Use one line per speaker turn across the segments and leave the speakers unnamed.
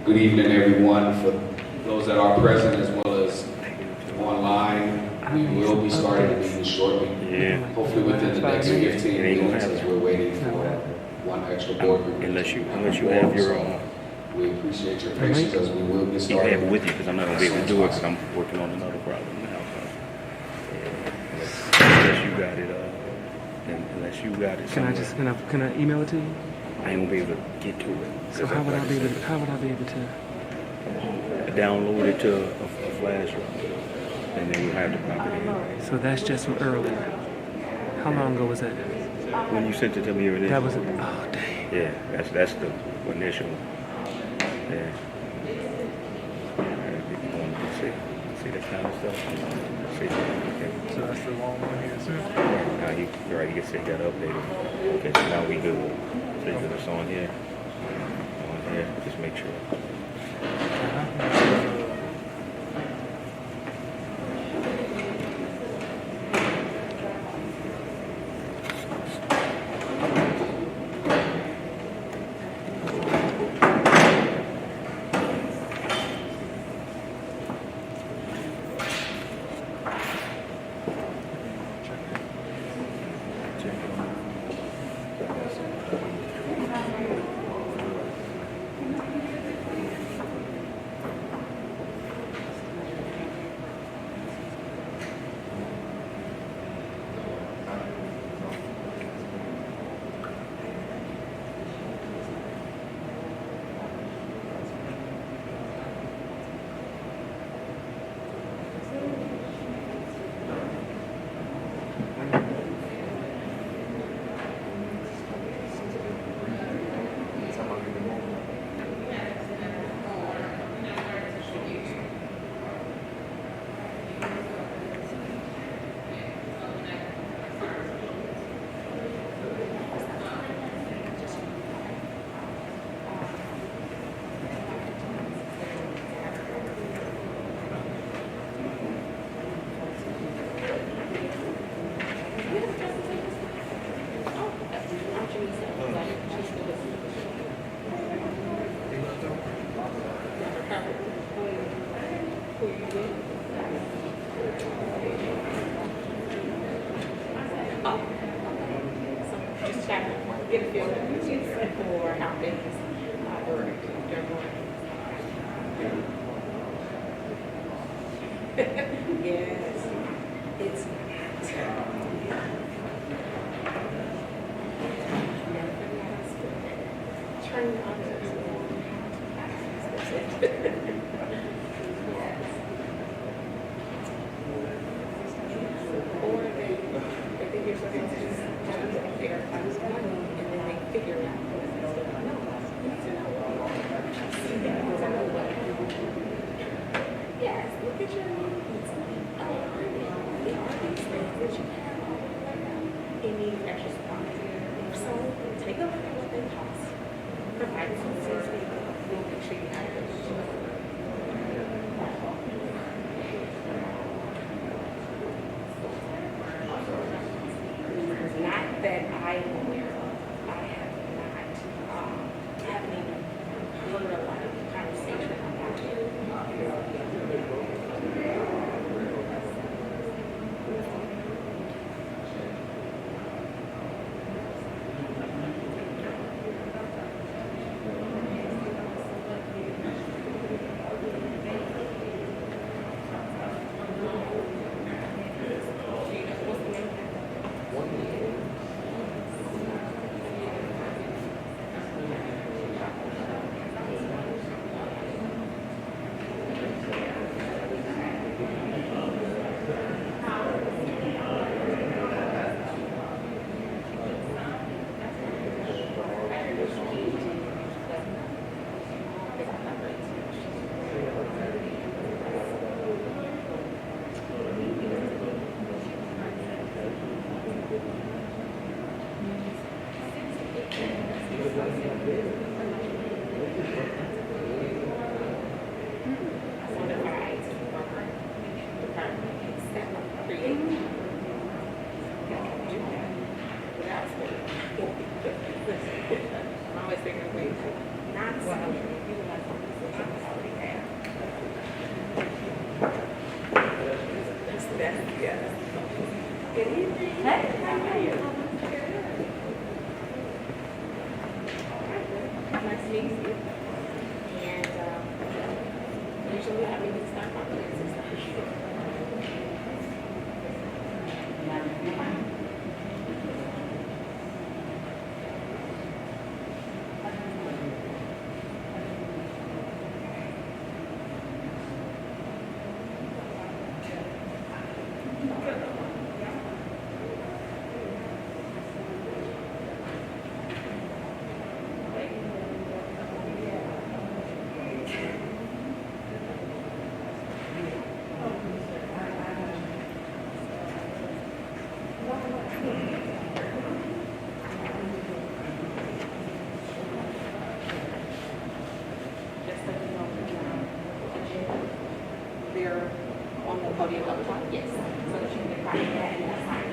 Good evening, everyone. For those that are present as well as online, we will be starting the meeting shortly.
Yeah.
Hopefully within the next 15 minutes, as we're waiting for one extra board member.
Unless you have your
We appreciate your patience as we will get
you
started.
have it with you, because I'm not gonna be able to do it because I'm working on another problem now. So, unless you got it,
Can I just can I email it to you?
I ain't gonna be able to get to it.
So how would I be able to
download it to a flash drive, and then you have to copy it in.
So that's just from earlier. How long ago was that?
When you sent it to me,
That was oh dang.
Yeah, that's the initial. Yeah. See that kind of stuff. See. Okay.
So that's the long one here, sir.
Now you're right. You can see got updated. Okay, so now we good. So you it's on here. On here. Just make sure.
Get a feel for how things work. Yes, it's turn on or they think you're supposed to figure out and then they figure out yes, look at your needs. Oh, there are these things that you have in need of extra supplies. So take a look at what they cost. Provide some sense we'll make sure you have it. Not that I am aware of. I have not. I haven't even heard a lot of conversation about it. Nice meeting you. And usually I mean, it's not confidence, it's not. Just so you know, they're on the podium up top, yes, so that you can copy that and that's fine.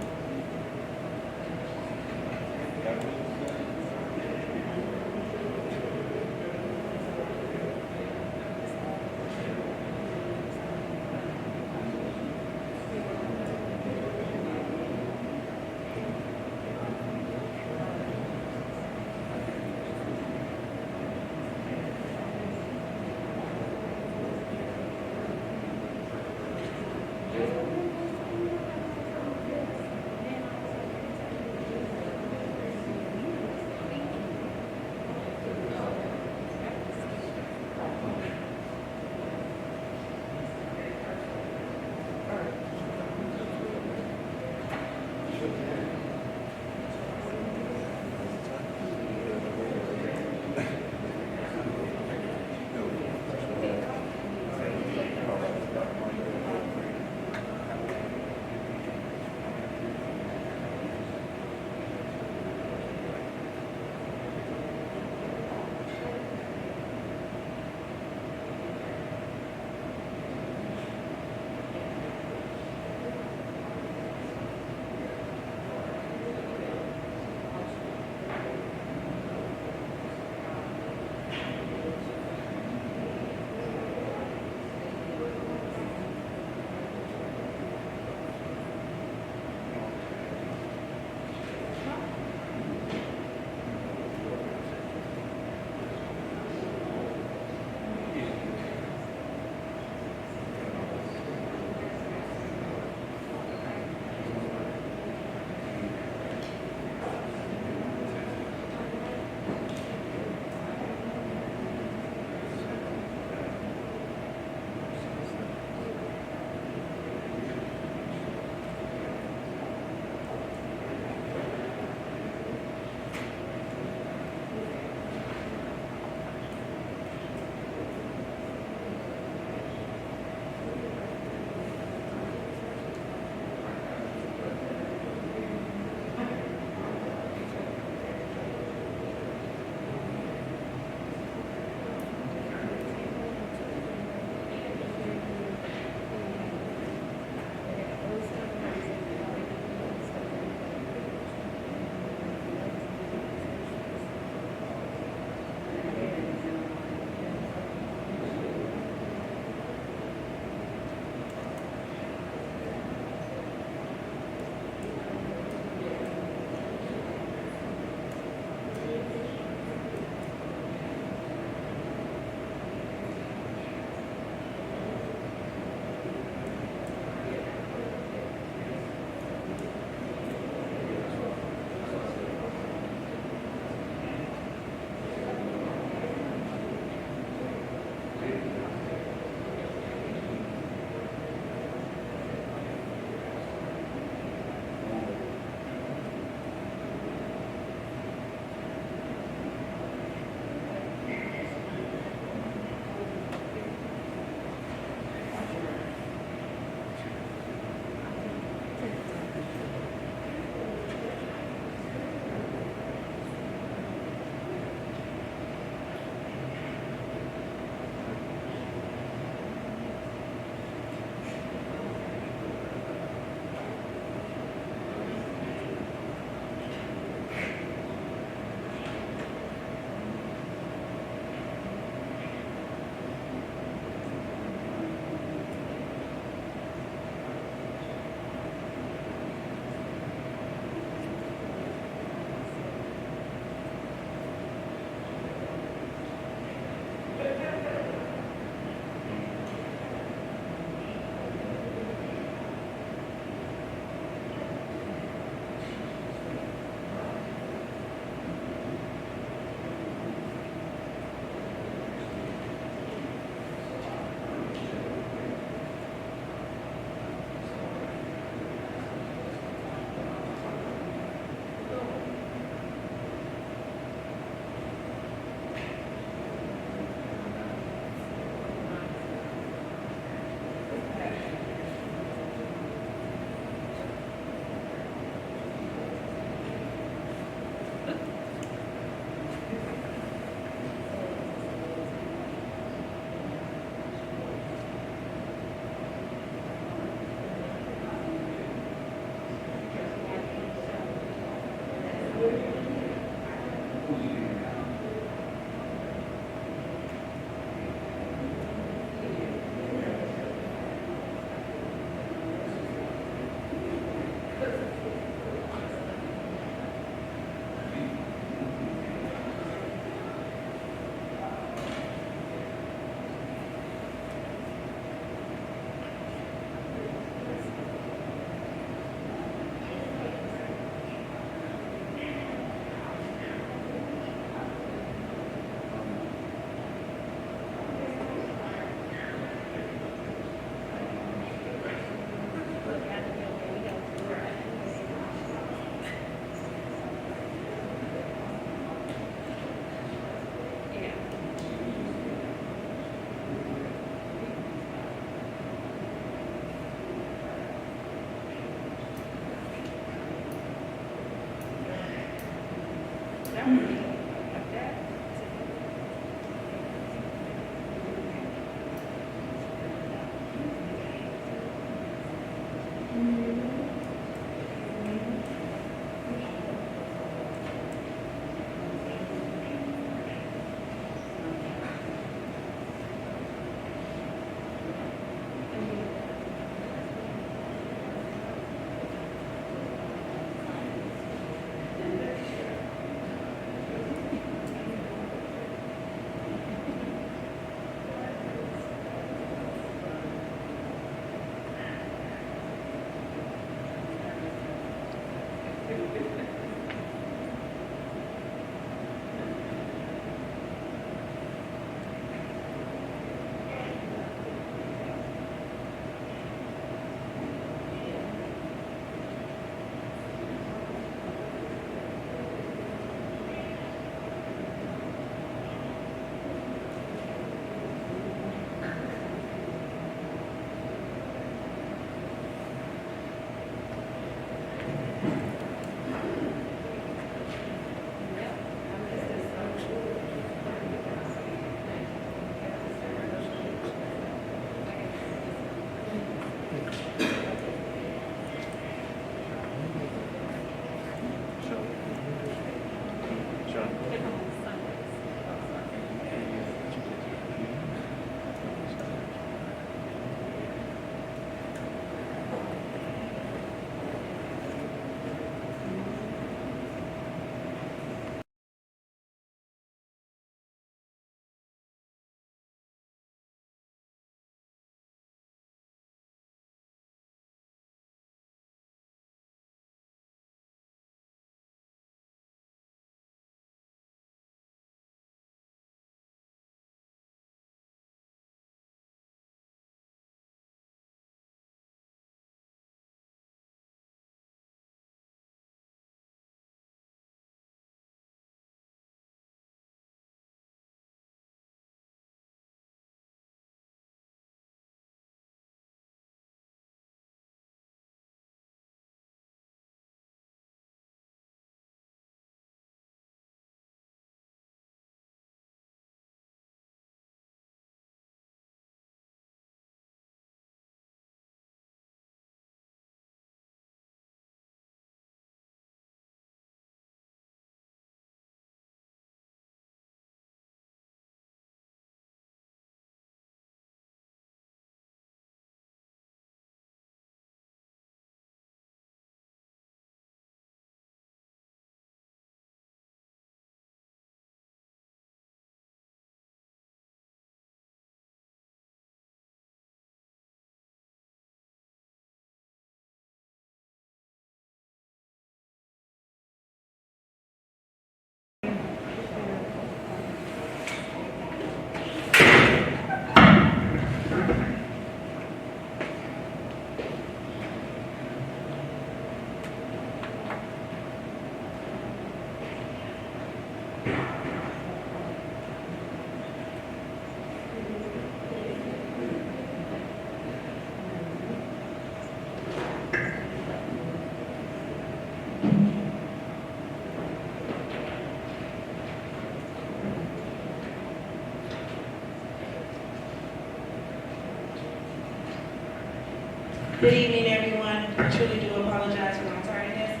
Good evening, everyone. I truly do apologize for my tardiness.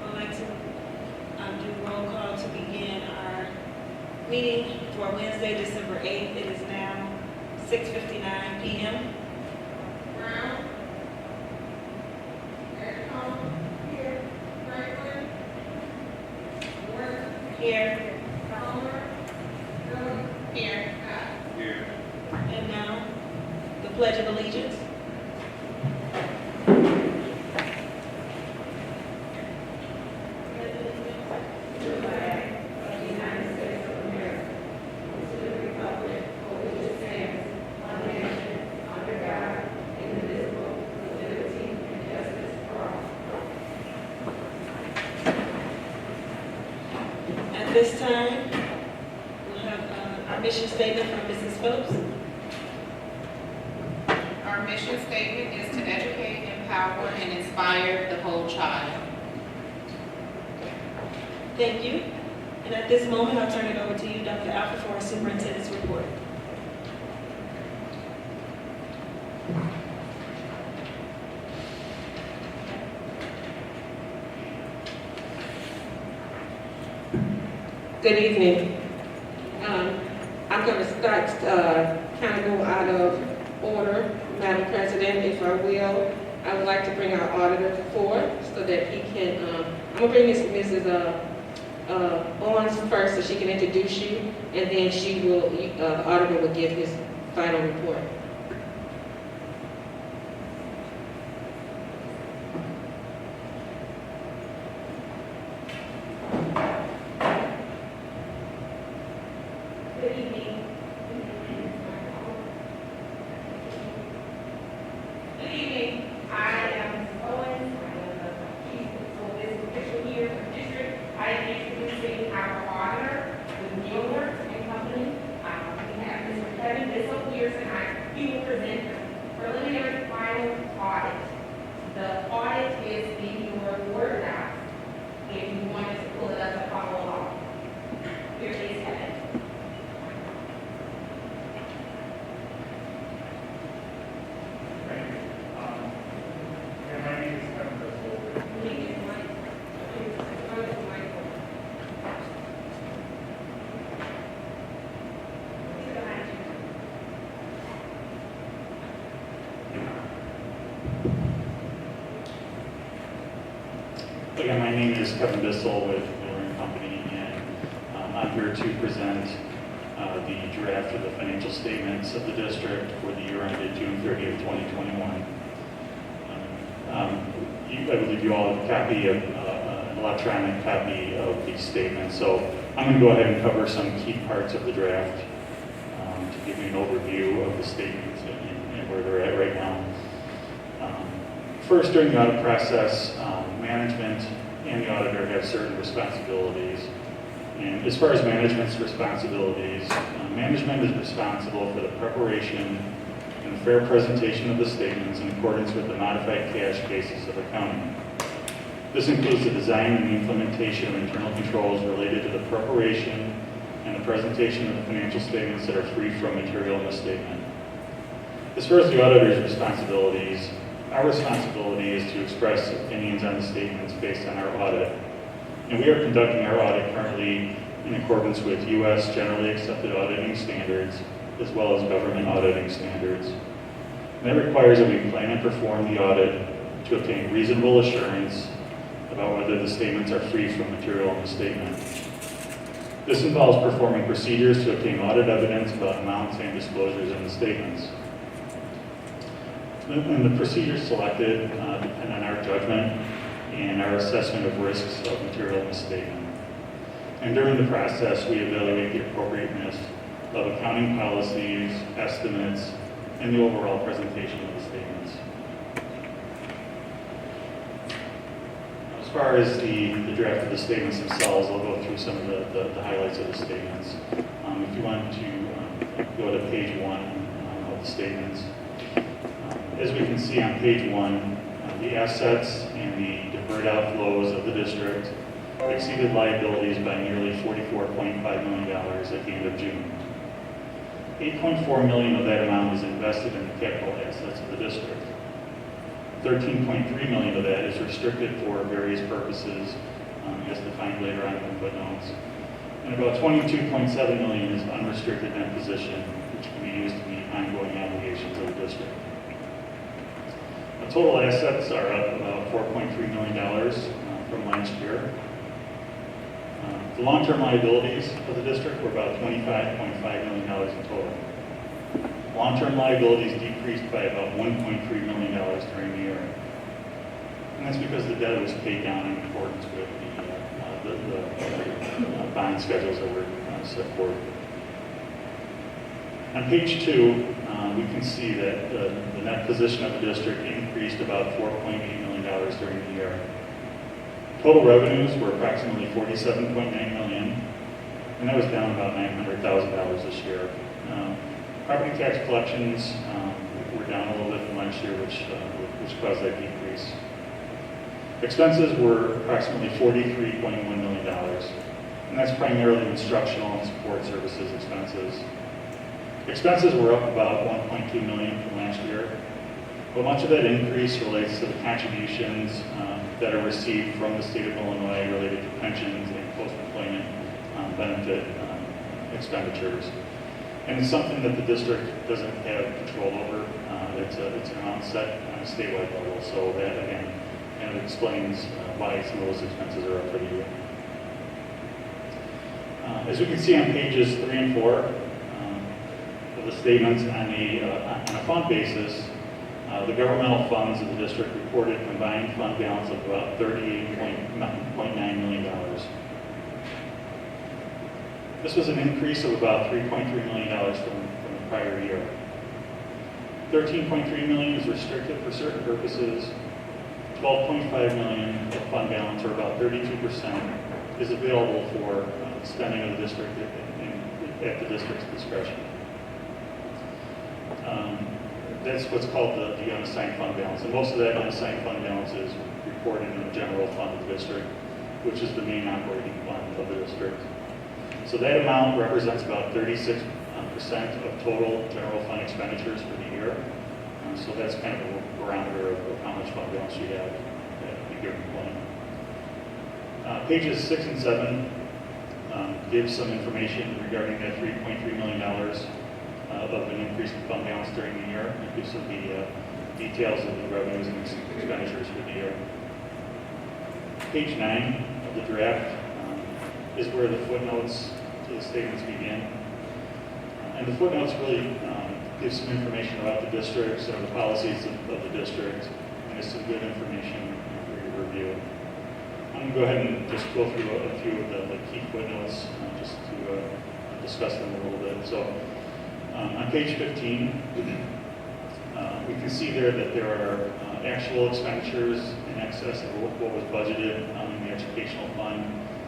I'd like to do roll call to begin our meeting for Wednesday, December 8th. It is now 6:59 p.m. Brown. Here. Franklin. Ward. Here. Palmer. Here.
Here.
And now, the Pledge of Allegiance. At this time, we'll have our mission statement from Mrs. Phillips.
Our mission statement is to educate, empower, and inspire the whole child.
Thank you. And at this moment, I'll turn it over to you, Dr. Alford, for our superintendent's report.
Good evening. I'm going to start, kind of go out of order, Madam President, if I will. I would like to bring our auditor forward so that he can, I'm going to bring Mrs. Owens first so she can introduce you, and then she will, the auditor will give his final report.
Good evening. Good evening. I am Ms. Owens. I am the chief of this official year for the district. I am introducing our auditor with Mueller and Company. We have Mr. Kevin Bissell here tonight. He will present the preliminary final audit. The audit is in your Word doc. If you wanted to pull it up to follow along. Here is Kevin.
My name is Kevin Bissell. Again, my name is Kevin Bissell with Gloria Company, and I'm here to present the draft of the financial statements of the district for the year ended June 30th, 2021. I believe you all have a copy of an electronic copy of these statements. So I'm going to go ahead and cover some key parts of the draft to give you an overview of the statements and where they're at right now. First, during the audit process, management and the auditor have certain responsibilities. And as far as management's responsibilities, management is responsible for the preparation and the fair presentation of the statements in accordance with the modified cash basis of accounting. This includes the design and the implementation of internal controls related to the preparation and the presentation of the financial statements that are free from material misstatement. As far as the auditor's responsibilities, our responsibility is to express opinions on the statements based on our audit. And we are conducting our audit currently in accordance with U.S. generally accepted auditing standards, as well as government auditing standards. And that requires that we plan and perform the audit to obtain reasonable assurance about whether the statements are free from material misstatement. This involves performing procedures to obtain audit evidence about amounts and disclosures in the statements. And the procedures selected depend on our judgment and our assessment of risks of material misstatement. And during the process, we evaluate the appropriateness of accounting policies, estimates, and the overall presentation of the statements. As far as the draft of the statements themselves, I'll go through some of the highlights of the statements. If you want to go to page 1 of the statements, as we can see on page 1, the assets and the deferred outflows of the district exceeded liabilities by nearly $44.5 million at the end of June. $8.4 million of that amount is invested in the capital assets of the district. $13.3 million of that is restricted for various purposes, as defined later on in the footnotes. And about $22.7 million is unrestricted net position, which can be used to meet ongoing obligations of the district. The total assets are up about $4.3 million from last year. The long-term liabilities of the district were about $25.5 million in total. Long-term liabilities decreased by about $1.3 million during the year. And that's because the debt was paid down in accordance with the bond schedules that were set forth. On page 2, we can see that the net position of the district increased about $4.8 million during the year. Total revenues were approximately $47.9 million, and that was down about $900,000 this year. Property tax collections were down a little bit from last year, which caused that decrease. Expenses were approximately $43.1 million, and that's primarily instructional and support services expenses. Expenses were up about $1.2 million from last year, but much of that increase relates to the contributions that are received from the state of Illinois related to pensions and post-employment benefit expenditures. And it's something that the district doesn't have control over. It's an amount set on a statewide level, so that again kind of explains why some of those expenses are up for the year. As we can see on pages 3 and 4 of the statements, on a fund basis, the governmental funds of the district reported combined fund balance of about $38.9 million. This was an increase of about $3.3 million from the prior year. $13.3 million is restricted for certain purposes. $12.5 million of fund balance, or about 32%, is available for spending of the district at the district's discretion. That's what's called the unassigned fund balance, and most of that unassigned fund balance is reported in the general fund of the district, which is the main operating fund of the district. So that amount represents about 36% of total general fund expenditures for the year. So that's kind of a barometer of how much fund balance you have at a given point. Pages 6 and 7 give some information regarding that $3.3 million of an increase in fund balance during the year. It gives some the details of the revenues and expenditures for the year. Page 9 of the draft is where the footnotes to the statements begin. And the footnotes really give some information about the district, some of the policies of the district, and it's some good information for your review. I'm going to go ahead and just go through a few of the key footnotes just to discuss them a little bit. So on page 15, we can see there that there are actual expenditures in excess of what was budgeted in the educational fund.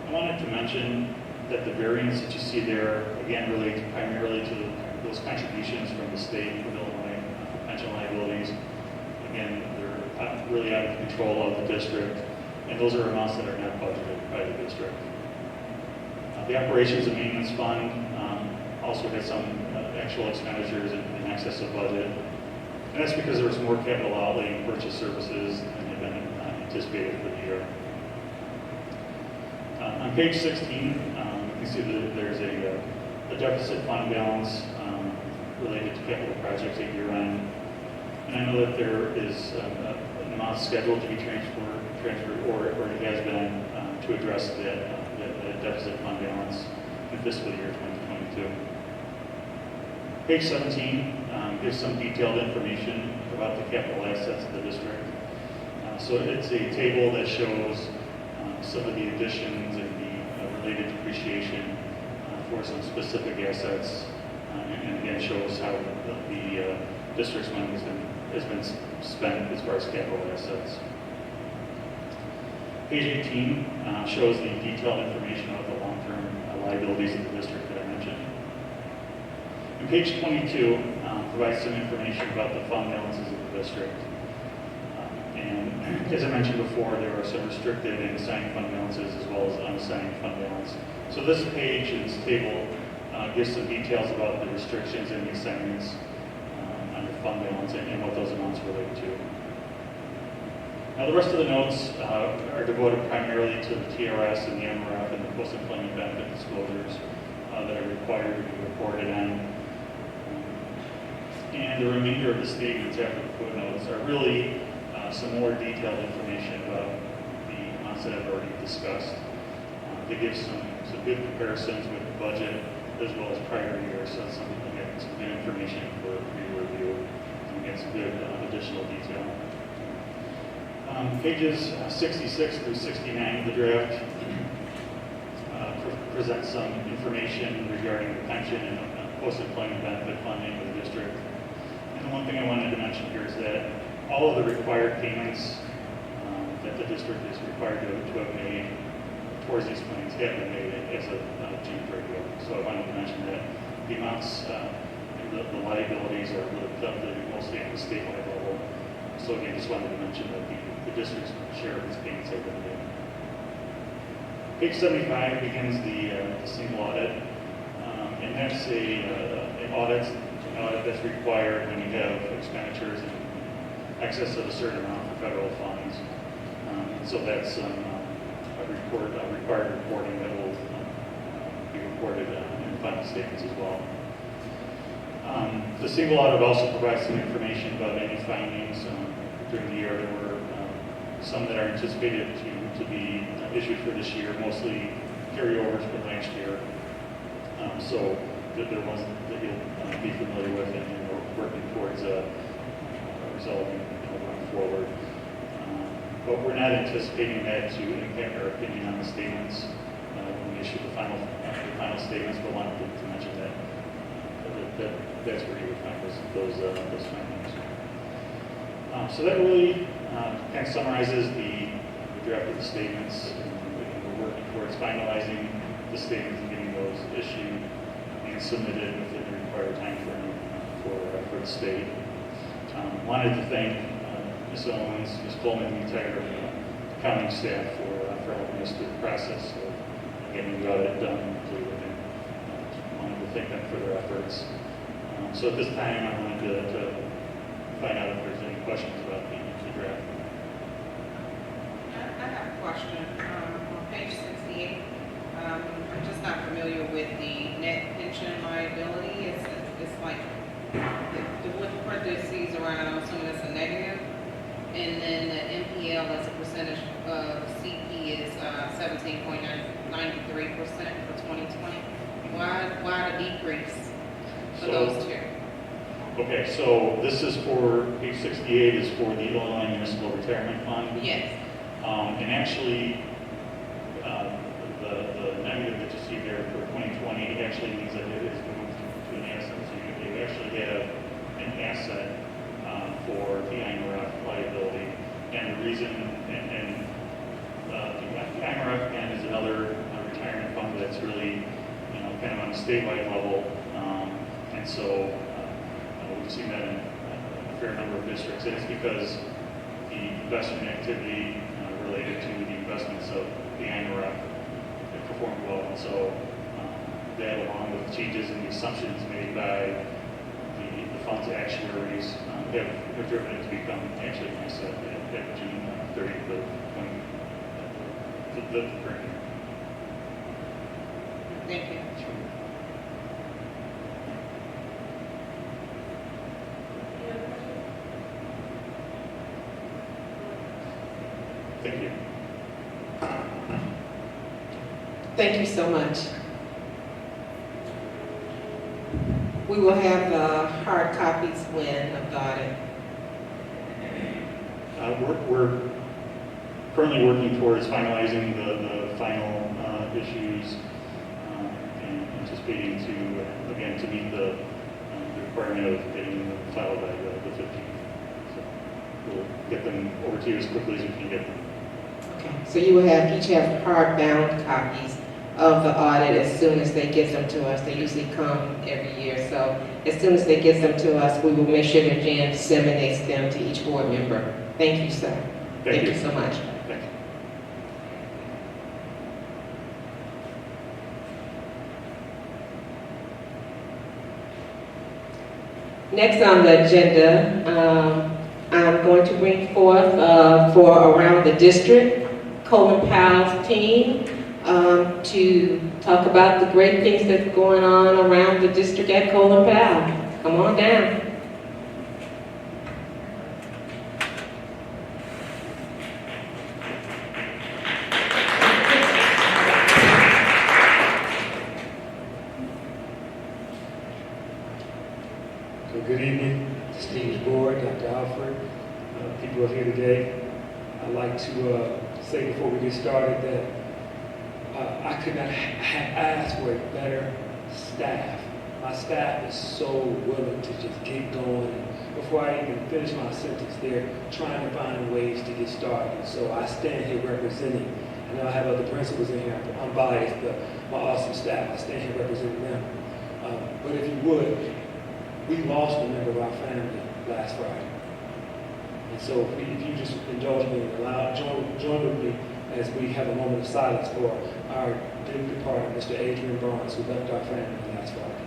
I wanted to mention that the variance that you see there, again, relates primarily to those contributions from the state of Illinois for pension liabilities. Again, they're really out of control of the district, and those are amounts that are not budgeted by the district. The operations and maintenance fund also had some actual expenditures in excess of budget, and that's because there was more capital outlay in purchase services than had been anticipated for the year. On page 16, you can see that there's a deficit fund balance related to capital projects at year-end. And I know that there is an amount scheduled to be transferred or it has been to address that deficit fund balance in fiscal year 2022. Page 17 gives some detailed information about the capital assets of the district. So it's a table that shows some of the additions and the related depreciation for some specific assets, and again shows how the district's money has been spent as far as capital assets. Page 18 shows the detailed information about the long-term liabilities of the district that I mentioned. And page 22 provides some information about the fund balances of the district. And as I mentioned before, there are some restricted and assigned fund balances as well as unassigned fund balance. So this page and this table gives some details about the restrictions and the assignments on the fund balance and what those amounts relate to. Now the rest of the notes are devoted primarily to the TRS and the MRF and the post-employment benefit disclosures that are required to be reported on. And the remainder of the statements after the footnotes are really some more detailed information about the amounts that I've already discussed. They give some good comparisons with the budget as well as prior years, so that's some good information for your review and get some good additional detail. Pages 66 through 69 of the draft present some information regarding the pension and post-employment benefit funding of the district. And the one thing I wanted to mention here is that all of the required payments that the district is required to have made towards these plans have been made as of June 30th. So I wanted to mention that the amounts and the liabilities are really mostly at the statewide level. So again, just wanted to mention that the district's share of expense are limited. Page 75 begins the single audit, and that's an audit that's required when you have expenditures in excess of a certain amount for federal funds. So that's a required reporting that will be reported in final statements as well. The single audit also provides some information about any findings during the year. There were some that are anticipated to be issued for this year, mostly carryovers from last year. So there ones that you'll be familiar with and we're working towards resolving going forward. But we're not anticipating that to impact our opinion on the statements when we issue the final statements, but wanted to mention that. That's where you would find those findings. So that really kind of summarizes the draft of the statements. We're working towards finalizing the statements and getting those issued and submitted within the required time frame for the state. Wanted to thank Ms. Owens, Ms. Coleman, the entire accounting staff for helping us through the process of getting the audit done and completed. Wanted to thank them for their efforts. So at this time, I wanted to find out if there's any questions about the draft.
I have a question. On page 68, I'm just not familiar with the net pension liability. It's like, with parentheses around, I'm assuming it's a negative. And then the NPL as a percentage of CP is 17.93% for 2020. Why the decrease for those two?
Okay, so this is for, page 68 is for the Illinois Municipal Retirement Fund.
Yes.
And actually, the negative that you see there for 2020 actually means that it is moved to an asset. So you actually have an asset for the IMRF liability. And the reason, the IMRF plan is another retirement fund that's really, kind of on a statewide level. And so we've seen that in a fair number of districts. And it's because the investment activity related to the investments of the IMRF performed well. And so that, along with changes in the assumptions made by the fund's actuaries, have driven it to become actually an asset at June 30th of the current year.
Thank you.
Thank you.
Thank you so much. We will have the hard copies when of the audit.
We're currently working towards finalizing the final issues and anticipating to, again, to meet the requirement of getting them filed by the 15th. So we'll get them over to you as quickly as we can get them.
Okay. So you will each have hard-bound copies of the audit as soon as they get them to us. They usually come every year. So as soon as they get them to us, we will make sure that Jan disseminates them to each board member. Thank you, sir. Thank you so much.
Thank you.
Next on the agenda, I'm going to bring forth for Around the District, Colin Powell's team, to talk about the great things that's going on around the district at Colin Powell. Come on down.
So good evening, esteemed board, Dr. Alfred, people who are here today. I'd like to say before we get started that I could not have asked for a better staff. My staff is so willing to just get going. Before I even finish my sentence, they're trying to find ways to get started. So I stand here representing. I know I have other principals in here. I'm biased, but my awesome staff, I stand here representing them. But if you would, we lost a member of our family last Friday. And So if you just indulge me and join with me as we have a moment of silence for our dearly departed Mr. Adrian Barnes, who left our family last Friday.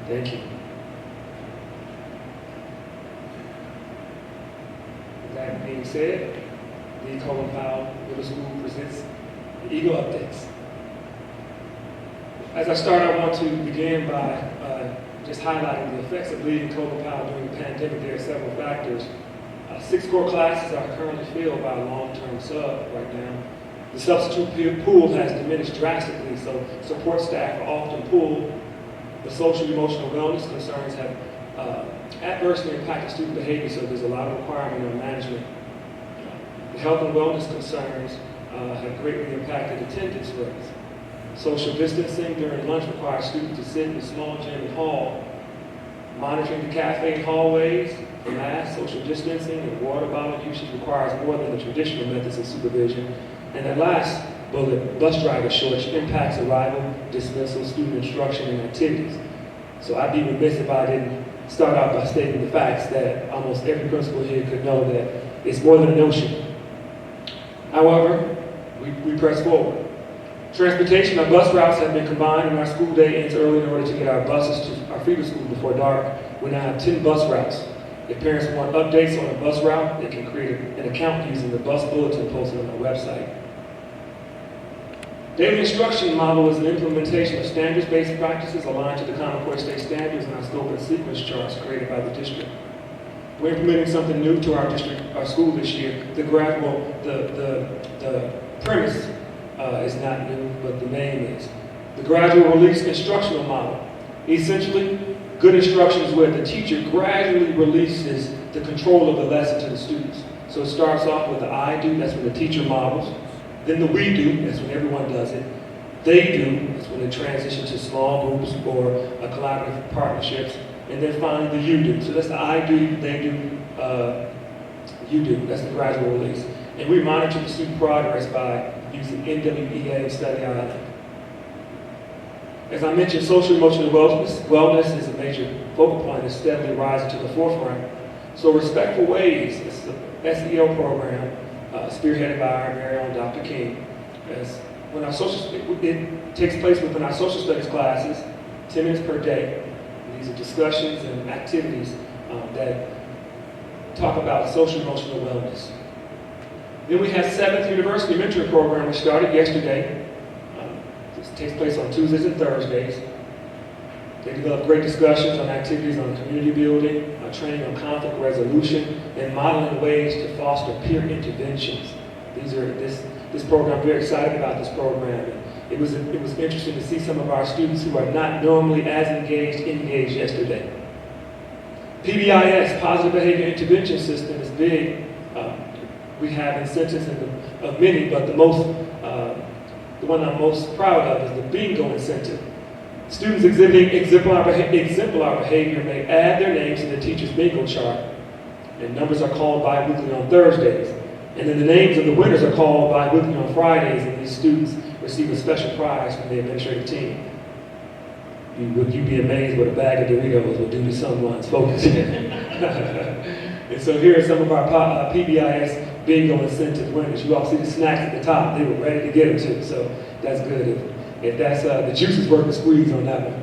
Thank you. With that being said, the Colin Powell Middle School presents the Eagle Updates. As I start, I want to begin by just highlighting the effects of leaving Colin Powell during the pandemic. There are several factors. 6 core classes are currently filled by a long-term sub right now. The substitute pool has diminished drastically, so support staff are often pulled. The social emotional wellness concerns have adversely impacted student behavior, so there's a lot of requirement on management. The health and wellness concerns have greatly impacted attendance rates. Social distancing during lunch requires students to sit in a small gym and hall. Monitoring the cafe and hallways for mask, social distancing, and water bottle usage requires more than the traditional methods of supervision. And that last bullet, bus driver shortage, impacts arrival, dismissal, student instruction, and activities. So I'd be remiss if I didn't start out by stating the facts that almost every principal here could know that it's more than a notion. However, we press forward. Transportation, our bus routes have been combined, and our school day ends early in order to get our buses to our feeder school before dark. We now have 10 bus routes. If parents want updates on a bus route, they can create an account using the bus bulletin posted on our website. Daily instruction model is an implementation of standards-based practices aligned to the Common Core State standards and our scope and sequence charts created by the district. We're implementing something new to our district, our school this year. The gradual, the premise is not new, but the name is. The gradual release instructional model. Essentially, good instruction is where the teacher gradually releases the control of the lesson to the students. So it starts off with the I do, that's when the teacher models. Then the we do, that's when everyone does it. They do, that's when they transition to small groups or collaborative partnerships. And then finally the you do. So that's the I do, they do, you do. That's the gradual release. And we monitor the student progress by using NWEA Study Island. As I mentioned, social emotional wellness is a major focal point that's steadily rising to the forefront. So Respectful Ways is the SEL program spearheaded by our very own Dr. King. It takes place within our social studies classes, 10 minutes per day. These are discussions and activities that talk about social emotional wellness. Then we have 7th University Mentoring Program, which started yesterday. This takes place on Tuesdays and Thursdays. They develop great discussions on activities on community building, training on conflict resolution, and modeling ways to foster peer interventions. This program, I'm very excited about this program. It was interesting to see some of our students who are not normally as engaged yesterday. PBIS, Positive Behavior Intervention System, is big. We have incentives of many, but the one I'm most proud of is the bingo incentive. Students exhibiting exemplar behavior may add their names to the teacher's bingo chart, and numbers are called bi-weekly on Thursdays. And then the names of the winners are called bi-weekly on Fridays, and these students receive a special prize from the administrative team. Would you be amazed what a bag of Doritos will do to someone's focus? And so here are some of our PBIS bingo incentive winners. You all see the snacks at the top. They were ready to get them too, so that's good. If that's the juice is worth the squeeze on that one.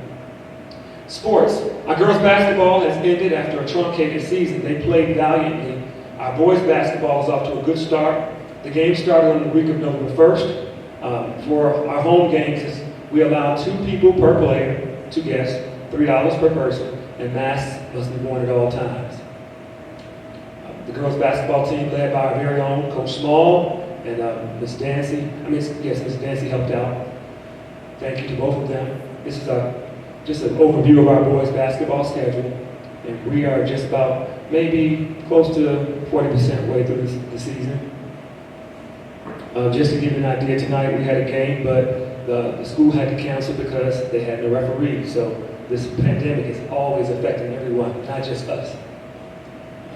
Sports. Our girls basketball has ended after a truncated season. They played valiantly. Our boys basketball is off to a good start. The game started on the week of November 1st. For our home games, we allow 2 people per player, 2 guests, $3 per person, and masks must be worn at all times. The girls basketball team led by our very own Coach Small and Miss Dancy. Miss Dancy helped out. Thank you to both of them. This is just an overview of our boys basketball schedule. And we are just about maybe close to 40% way through the season. Just to give you an idea, tonight we had a game, but the school had to cancel because they had no referee. So this pandemic is always affecting everyone, not just us.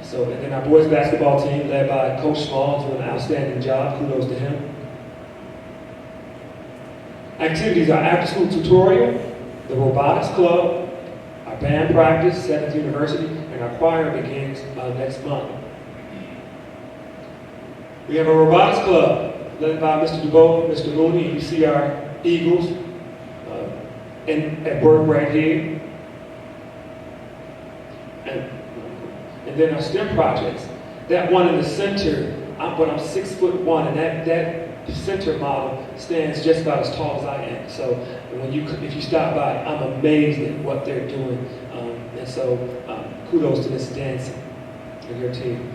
So, and then our boys basketball team led by Coach Small doing an outstanding job. Kudos to him. Activities are after-school tutorial, the robotics club, our band practice, 7th University, and our choir begins next month. We have a robotics club led by Mr. DuBois, Mr. Mooney, and you see our Eagles at work right here. And then our STEM projects. That one in the center, I'm 6'1", and that center model stands just about as tall as I am. So if you stop by, I'm amazed at what they're doing. And so kudos to Ms. Dancy and her team.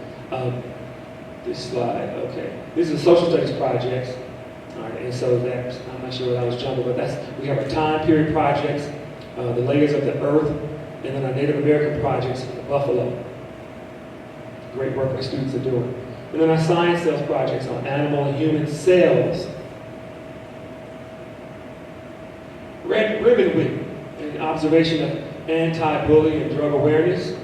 This slide, okay. These are social studies projects. All right, and so I'm not sure what I was jumping, but we have our time period projects, the layers of the earth, and then our Native American projects in the Buffalo. Great work our students are doing. And then our science cells projects on animal and human cells. Red Ribbon Week, an observation of anti-bullying and drug awareness.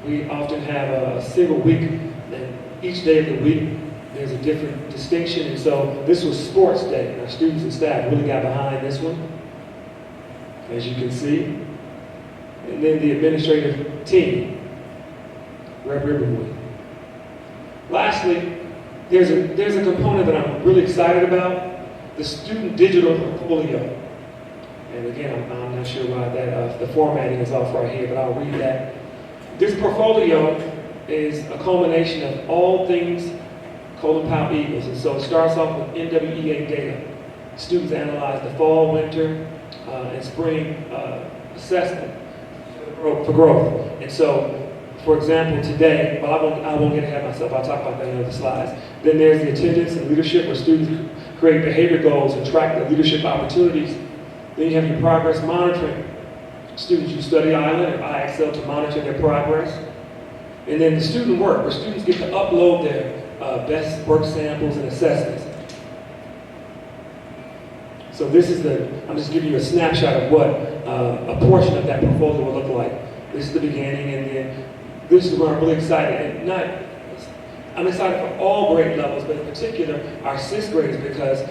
We often have a single week, and each day of the week there's a different distinction. And so this was Sports Day, and our students and staff really got behind this one, as you can see. And then the administrative team, Red Ribbon Week. Lastly, there's a component that I'm really excited about, the student digital portfolio. And again, I'm not sure why the formatting is off right here, but I'll read that. This portfolio is a culmination of all things Colin-Powell Eagles. And so it starts off with NWEA data. Students analyze the fall, winter, and spring assessment for growth. And so, for example, today, I won't get ahead of myself, I'll talk about that in other slides. Then there's the attendance and leadership, where students create behavior goals and track the leadership opportunities. Then you have your progress monitoring. Students use Study Island or IXL to monitor their progress. And then the student work, where students get to upload their best work samples and assessments. So this is I'm just giving you a snapshot of what a portion of that portfolio will look like. This is the beginning, and then this is where I'm really excited. I'm excited for all grade levels, but in particular, our 6th graders, because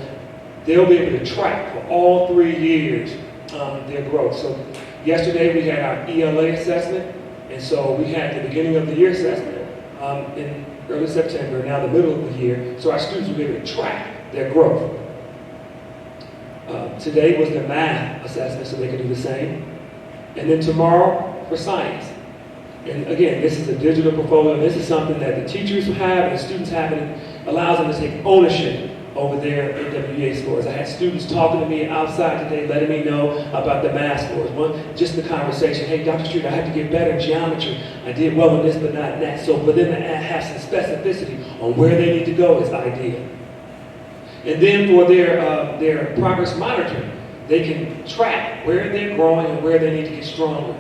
they'll be able to track for all 3 years their growth. So yesterday we had our Ela Assessment, and so we had the beginning of the year assessment in early September, now the middle of the year, so our students will be able to track their growth. Today was the math assessment, so they can do the same. And then tomorrow for science. And again, this is a digital portfolio, and this is something that the teachers have and the students have, and it allows them to take ownership over their NWEA scores. I had students talking to me outside today, letting me know about the math scores. Just the conversation, hey, Dr. Street, I have to get better in geometry. I did well in this, but not in that. So for them to have some specificity on where they need to go is ideal. And then for their progress monitoring, they can track where they're growing and where they need to get stronger.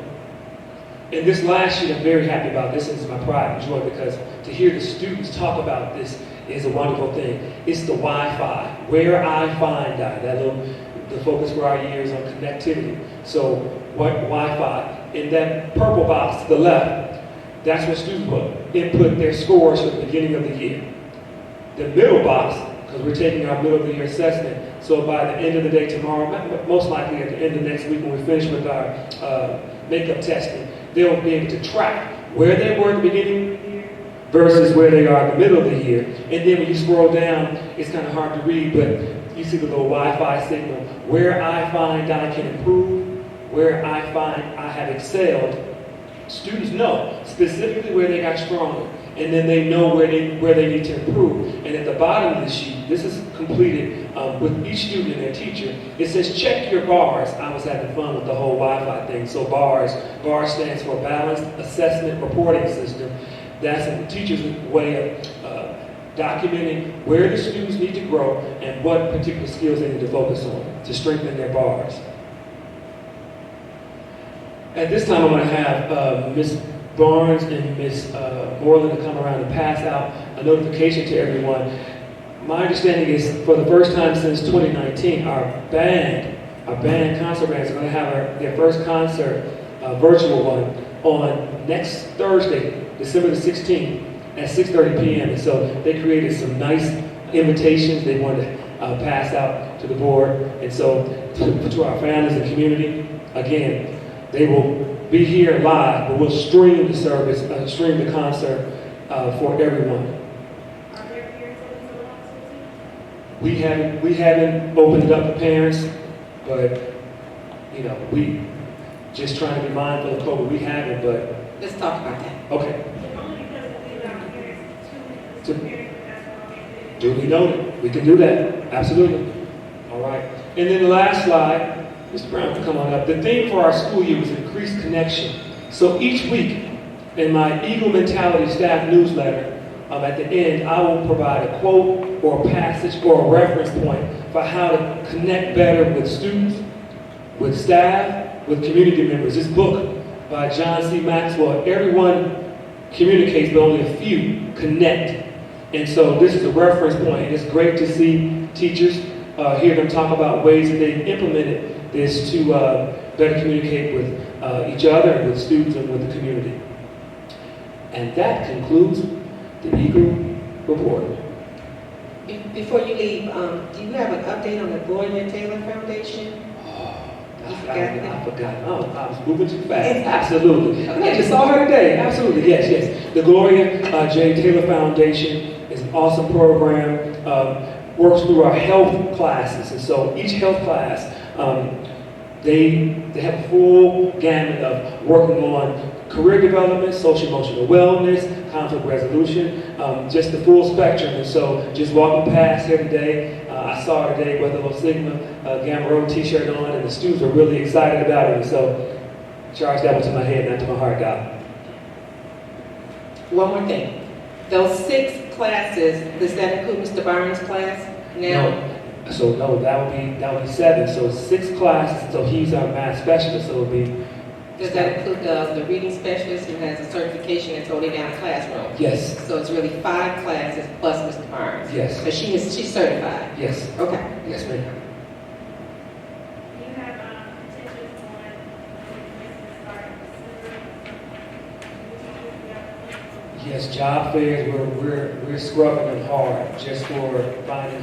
And this last sheet, I'm very happy about. This is my pride and joy, because to hear the students talk about this is a wonderful thing. It's the Wi-Fi, where I find out. The focus for our year is on connectivity. So what Wi-Fi? In that purple box to the left, that's where students will input their scores for the beginning of the year. The middle box, because we're taking our middle of the year assessment, so by the end of the day tomorrow, most likely at the end of next week when we finish with our makeup testing, they'll be able to track where they were at the beginning of the year versus where they are in the middle of the year. And then when you scroll down, it's kind of hard to read, but you see the little Wi-Fi signal. Where I find I can improve, where I find I have excelled, students know specifically where they got stronger, and then they know where they need to improve. And at the bottom of the sheet, this is completed with each student and their teacher. It says, check your bars. I was having fun with the whole Wi-Fi thing. So BARS stands for Balanced Assessment Reporting System. That's a teacher's way of documenting where the students need to grow and what particular skills they need to focus on to strengthen their bars. At this time, I'm going to have Ms. Barnes and Ms. Moreland to come around and pass out a notification to everyone. My understanding is, for the first time since 2019, our band concert bands are going to have their first concert, virtual one, on next Thursday, December the 16th at 6:30 p.m. And so they created some nice invitations they wanted to pass out to the board. And so to our families and community, again, they will be here live, but we'll stream the service, stream the concert for everyone.
Are there parents that will also
We haven't opened it up to parents, but you know, we just trying to be mindful of COVID. We haven't, but
Let's talk about that.
okay.
only because we allow parents
To-
to parents, that's all they do.
Duly noted. We can do that. Absolutely. All right. And then the last slide, Mr. Brown, come on up. The theme for our school year was increased connection. So each week in my Eagle Mentality staff newsletter, at the end, I will provide a quote or a passage or a reference point for how to connect better with students, with staff, with community members. This book by John C. Maxwell, everyone communicates, but only a few connect. And so this is a reference point, and it's great to see teachers hear them talk about ways that they've implemented this to better communicate with each other and with students and with the community. And that concludes the Eagle report.
Before you leave, do you have an update on the Gloria Taylor Foundation?
I forgot. Oh, I was moving too fast. Absolutely. I just saw her today. Absolutely. Yes, yes. The Gloria J. Taylor Foundation is an awesome program. Works through our health classes. And so each health class, they have a full gamut of working on career development, social emotional wellness, conflict resolution, just the full spectrum. And so just walking past here today, I saw her today with a little Sigma Gamma Rho t-shirt on, and the students were really excited about it. And so charge that one to my head, not to my heart, God.
One more thing. Those 6 classes, does that include Mr. Barnes' class now?
No. So no, that would be 7. So 6 classes. So he's our math specialist. So it would be.
Does that include the reading specialist who has a certification that's holding down the classroom?
Yes.
So it's really 5 classes plus Mr. Barnes?
Yes.
But she's certified?
Yes.
Okay.
Yes, ma'am.
Do you have intentions on when Christmas starts?
Yes, job fairs, we're scrubbing them hard just for finding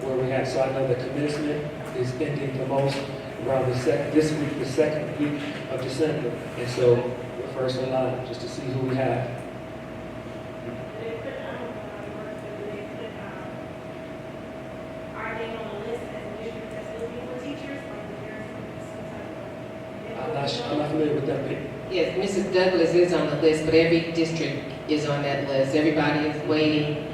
where we have. So I know the commencement is ending the most around this week, the second week of December. And so we're first in line just to see who we have.
Are they on the list as a district that's looking for teachers? Or is there some type of?
I'm not familiar with that.
Yes, Mrs. Douglas is on the list, but every district is on that list. Everybody is waiting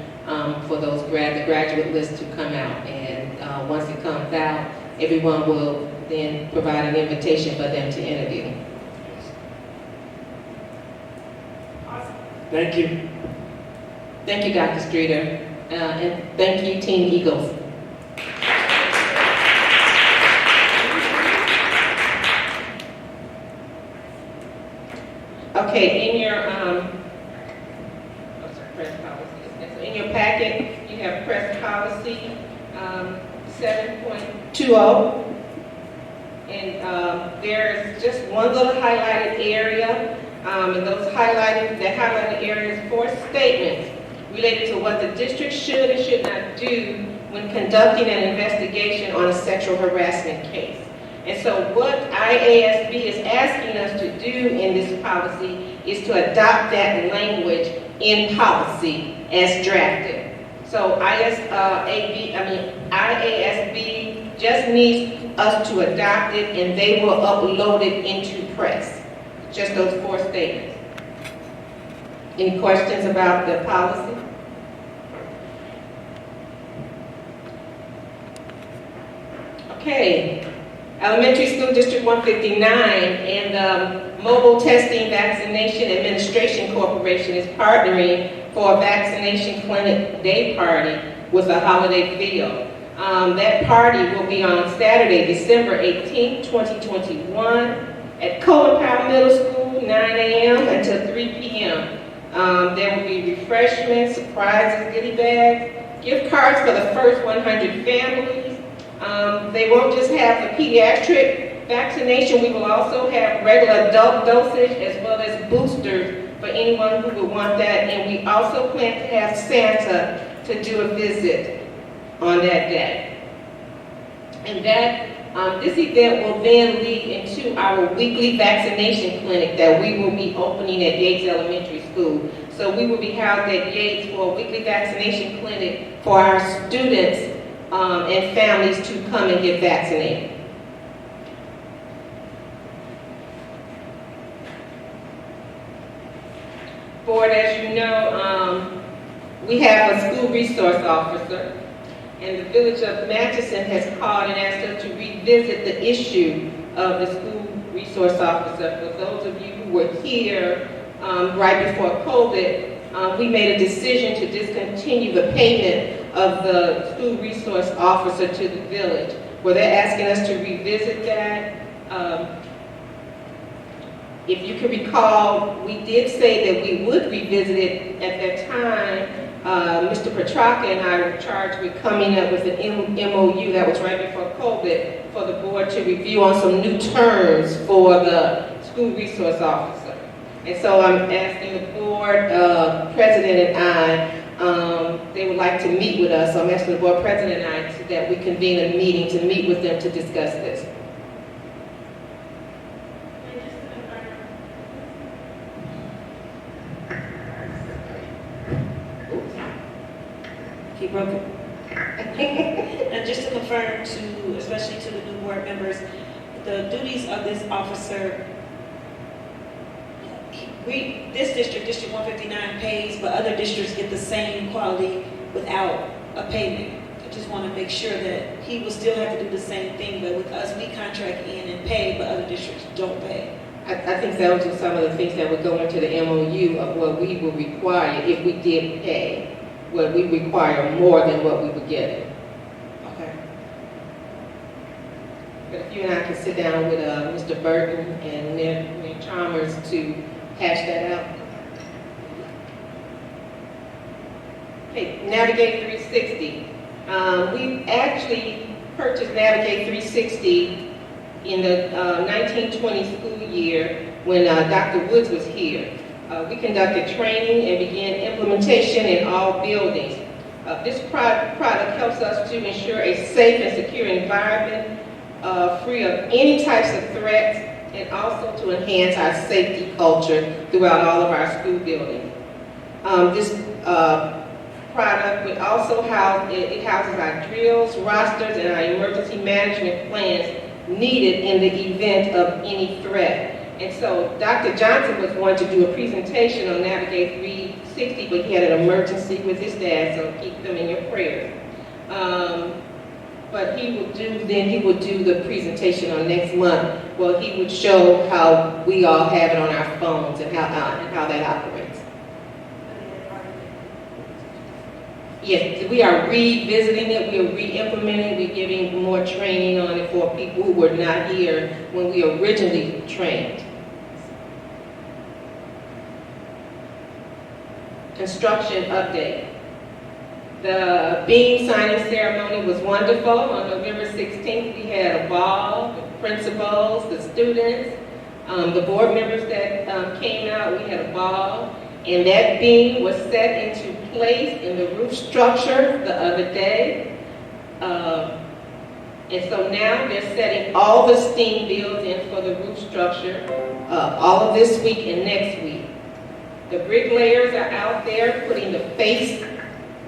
for those the graduate list to come out. And once it comes out, everyone will then provide an invitation for them to interview.
Awesome.
Thank you.
Thank you, Dr. Streeter. And thank you, Team Eagles. Okay, in your press policy. In your packet, you have press policy 7.20, and there's just one little highlighted area, and those highlighted areas, 4 statements related to what the district should and should not do when conducting an investigation on a sexual harassment case. And so what IASB is asking us to do in this policy is to adopt that language in policy as drafted. So IASB just needs us to adopt it, and they will upload it into press. Just those 4 statements. Any questions about the policy? Okay. Elementary School District 159 and the Mobile Testing Vaccination Administration Corporation is partnering for a vaccination clinic day party with a holiday feel. That party will be on Saturday, December 18, 2021 at Colin Powell Middle School, 9 a.m. until 3 p.m. There will be refreshments, surprises, goodie bags, gift cards for the first 100 families. They won't just have the pediatric vaccination, we will also have regular adult dosage as well as boosters for anyone who would want that. And we also plan to have Santa to do a visit on that day. And that this event will then lead into our weekly vaccination clinic that we will be opening at Yates Elementary School. So we will be housed at Yates for a weekly vaccination clinic for our students and families to come and get vaccinated. Board, as you know, we have a school resource officer, and the Village of Matteson has called and asked us to revisit the issue of the school resource officer. For those of you who were here right before COVID, we made a decision to discontinue the payment of the school resource officer to the village. Well, they're asking us to revisit that. If you can recall, we did say that we would revisit it at that time. Mr. Petraka and I were charged with coming up with an MOU that was right before COVID for the board to review on some new terms for the school resource officer. And so I'm asking the board president and I, they would like to meet with us. So I'm asking the board president and I that we convene a meeting to meet with them to discuss this.
Keep broken. And just to confirm to, especially to the new board members, the duties of this officer, this district, District 159 pays, but other districts get the same quality without a payment. I just want to make sure that he will still have to do the same thing, but with us, we contract in and pay, but other districts don't pay.
I think those are some of the things that would go into the MOU of what we will require if we did pay. What we require more than what we were getting.
Okay.
But if you and I can sit down with Mr. Burton and their Chalmers to hash that out. Okay, Navigate 360. We actually purchased Navigate 360 in the 1920 school year when Dr. Woods was here. We conducted training and began implementation in all buildings. This product helps us to ensure a safe and secure environment free of any types of threats, and also to enhance our safety culture throughout all of our school buildings. This product would also it houses our drills, rosters, and our emergency management plans needed in the event of any threat. And so Dr. Johnson was going to do a presentation on Navigate 360, but he had an emergency with his dad, so keep them in your prayers. But he will do the presentation on next month. Well, he would show how we all have it on our phones and how that operates. Yes, we are revisiting it, we are re-implementing, we're giving more training on it for people who were not here when we originally trained. Construction update. The beam signing ceremony was wonderful. On November 16th, we had a ball, the principals, the students, the board members that came out, we had a ball. And that beam was set into place in the roof structure the other day. And so now they're setting all the steam bills in for the roof structure, all of this week and next week. The bricklayers are out there putting the face,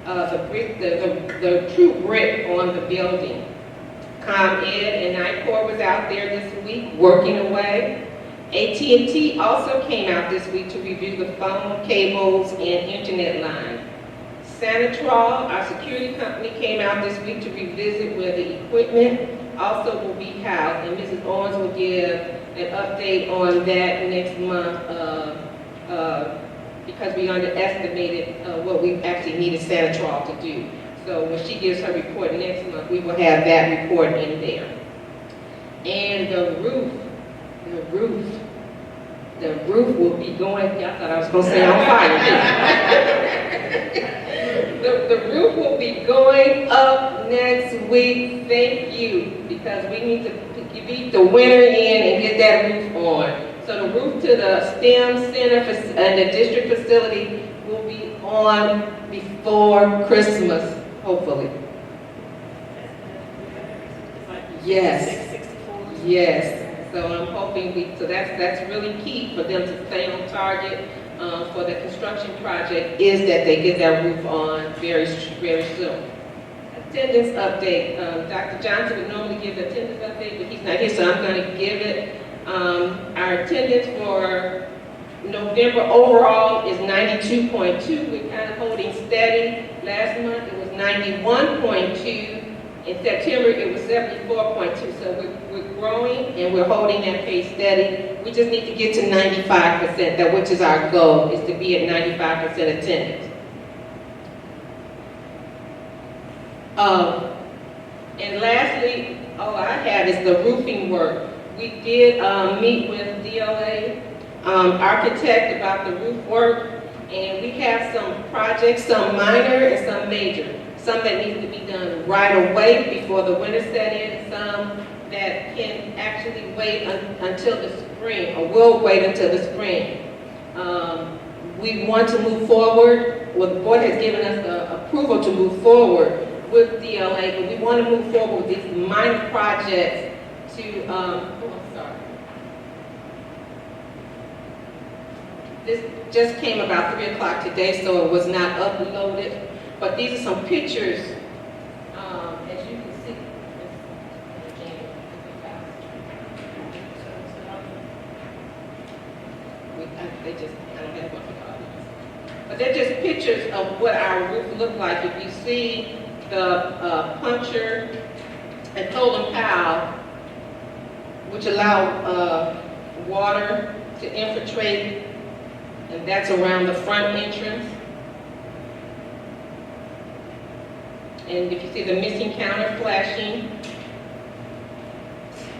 the true brick on the building. ComEd and NICOR was out there this week working away. AT&T also came out this week to review the phone, cables, and internet line. Sanitral, our security company, came out this week to revisit where the equipment also will be housed, and Mrs. Owens will give an update on that next month because we underestimated what we actually needed Sanitral to do. So when she gives her report next month, we will have that report in there. And the roof will be going, I thought I was going to say on fire. the roof will be going up next week, thank you, because we need to beat the winter in and get that roof on. So the roof to the STEM center and the district facility will be on before Christmas, hopefully. Yes.
664.
Yes. So I'm hoping so that's really key for them to stay on target for the construction project is that they get that roof on very soon. Attendance update. Dr. Johnson would normally give the attendance update, but he's not here, so I'm going to give it. Our attendance for November overall is 92.2. We're kind of holding steady. Last month it was 91.2. In September it was 74.2. So we're growing and we're holding that pace steady. We just need to get to 95%, which is our goal, is to be at 95% attendance. And lastly, all I have is the roofing work. We did meet with DLA architect about the roof work, and we have some projects, some minor and some major. Some that need to be done right away before the winter set in, and some that can actually wait until the spring, or will wait until the spring. We want to move forward. Well, the board has given us the approval to move forward with DLA, but we want to move forward with these minor projects to, I'm sorry. This just came about 3 o'clock today, so it was not uploaded. But these are some pictures, as you can see. I don't have one for the audience. But they're just pictures of what our roof looked like. If you see the puncture and column tile, which allow water to infiltrate, and that's around the front entrance. And if you see the missing counter flashing,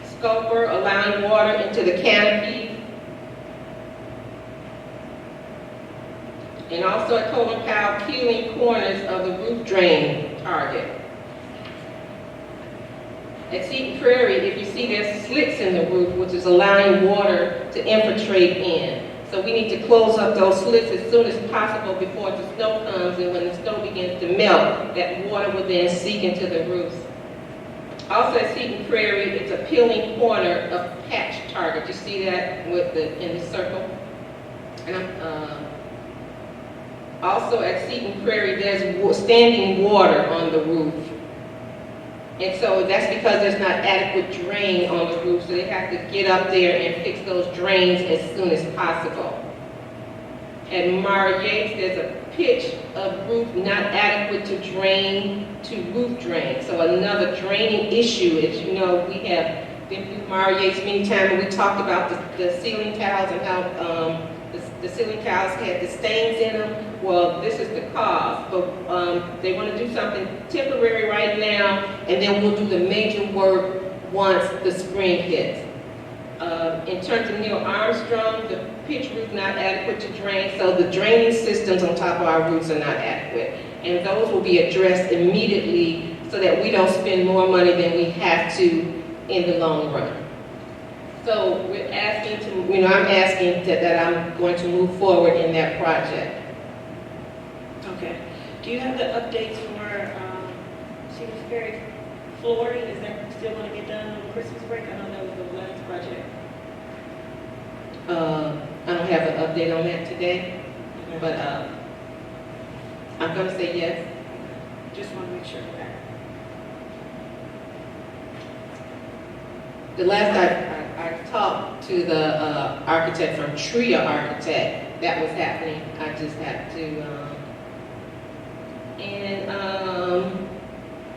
sculptor allowing water into the canopy, and also a column tile peeling corners of the roof drain target. At Seton Prairie, if you see there's slits in the roof, which is allowing water to infiltrate in. So we need to close up those slits as soon as possible before the snow comes, and when the snow begins to melt, that water will then seep into the roofs. Also at Seton Prairie, it's a peeling corner of patch target. You see that with in the circle? And also at Seton Prairie, there's standing water on the roof. And so that's because there's not adequate drain on the roof, so they have to get up there and fix those drains as soon as possible. At Mara Yates, there's a pitch of roof not adequate to drain to roof drain. So another draining issue. As you know, we have been through Mara Yates many times, and we talked about the ceiling tiles and how the ceiling tiles had the stains in them. Well, this is the cause, but they want to do something temporary right now, and then we'll do the major work once the spring hits. In terms of Neil Armstrong, the pitch roof not adequate to drain, so the draining systems on top of our roofs are not adequate. And those will be addressed immediately so that we don't spend more money than we have to in the long run. So we're asking to, I'm asking that I'm going to move forward in that project.
Okay. Do you have the updates for Cedar Ferry flooring? Is that still going to get done on Christmas break? I know that was the last project.
I don't have an update on that today,
Okay.
but I'm going to say yes.
Just want to make sure of that.
The last I talked to the architect from Tria Architect, that was happening. I just had to,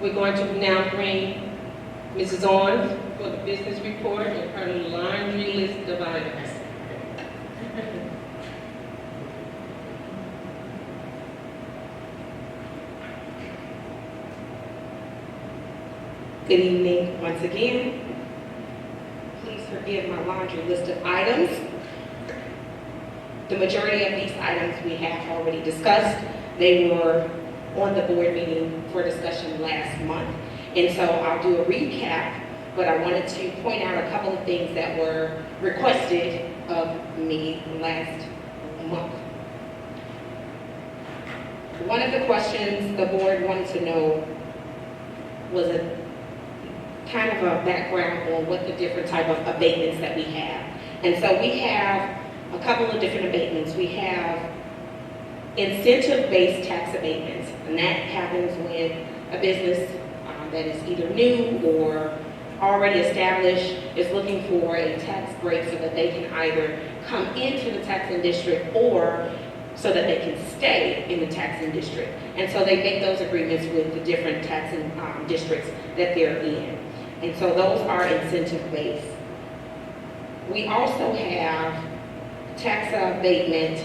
we're going to now bring Mrs. Owens for the business report and her laundry list of items.
Good evening once again. Please forgive my laundry list of items. The majority of these items we have already discussed. They were on the board meeting for discussion last month. And so I'll do a recap, but I wanted to point out a couple of things that were requested of me last month. One of the questions the board wanted to know was a kind of a background on what the different type of abatements that we have. And so we have a couple of different abatements. We have incentive-based tax abatements, and that happens when a business that is either new or already established is looking for a tax break so that they can either come into the taxing district or so that they can stay in the taxing district. And so they make those agreements with the different taxing districts that they're in. And so those are incentive-based. We also have tax abatement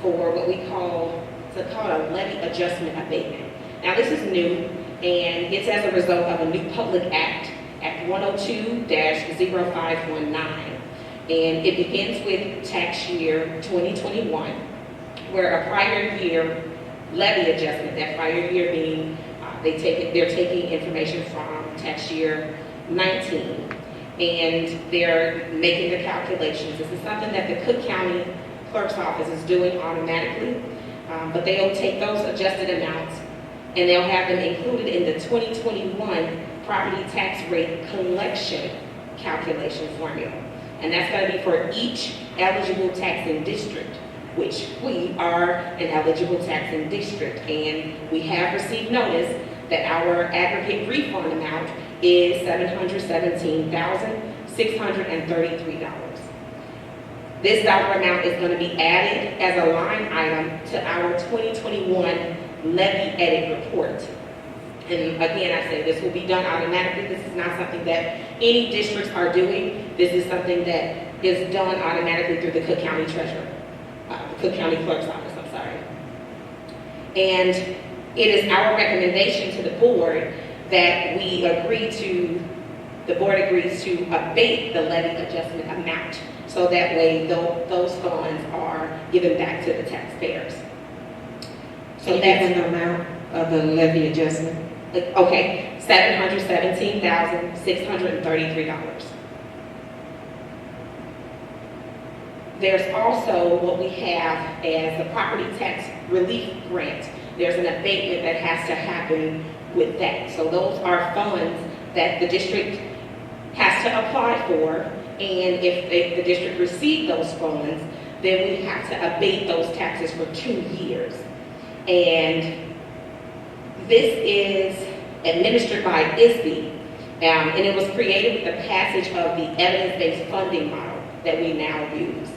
for what we call, it's called a levy adjustment abatement. Now this is new, and it's as a result of a new public act, Act 102-0519. And it begins with tax year 2021, where a prior year levy adjustment, that prior year being, they're taking information from tax year 19, and they're making the calculations. This is something that the Cook County Clerk's Office is doing automatically, but they'll take those adjusted amounts and they'll have them included in the 2021 property tax rate collection calculation formula. And that's going to be for each eligible taxing district, which we are an eligible taxing district. And we have received notice that our aggregate refund amount is $717,633. This dollar amount is going to be added as a line item to our 2021 levy edit report. And again, I say this will be done automatically. This is not something that any districts are doing. This is something that is done automatically through the Cook County Treasurer, the Cook County Clerk's Office, I'm sorry. And it is our recommendation to the board that the board agrees to abate the levy adjustment amount. So that way those funds are given back to the taxpayers. So that's
the amount of the levy adjustment.
Okay, $717,633. There's also what we have as the property tax relief grant. There's an abatement that has to happen with that. So those are funds that the district has to apply for, and if the district receives those funds, then we have to abate those taxes for 2 years. And this is administered by ISB, and it was created with the passage of the evidence-based funding model that we now use.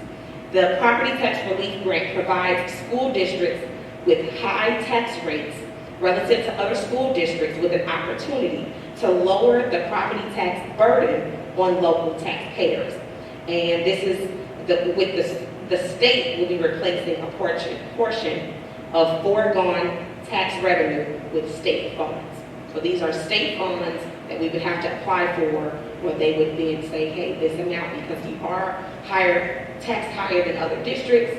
The property tax relief grant provides school districts with high tax rates relative to other school districts with an opportunity to lower the property tax burden on local taxpayers. And this is the state will be replacing a portion of foregone tax revenue with state funds. So these are state funds that we would have to apply for, where they would then say, hey, this amount, because you are taxed higher than other districts,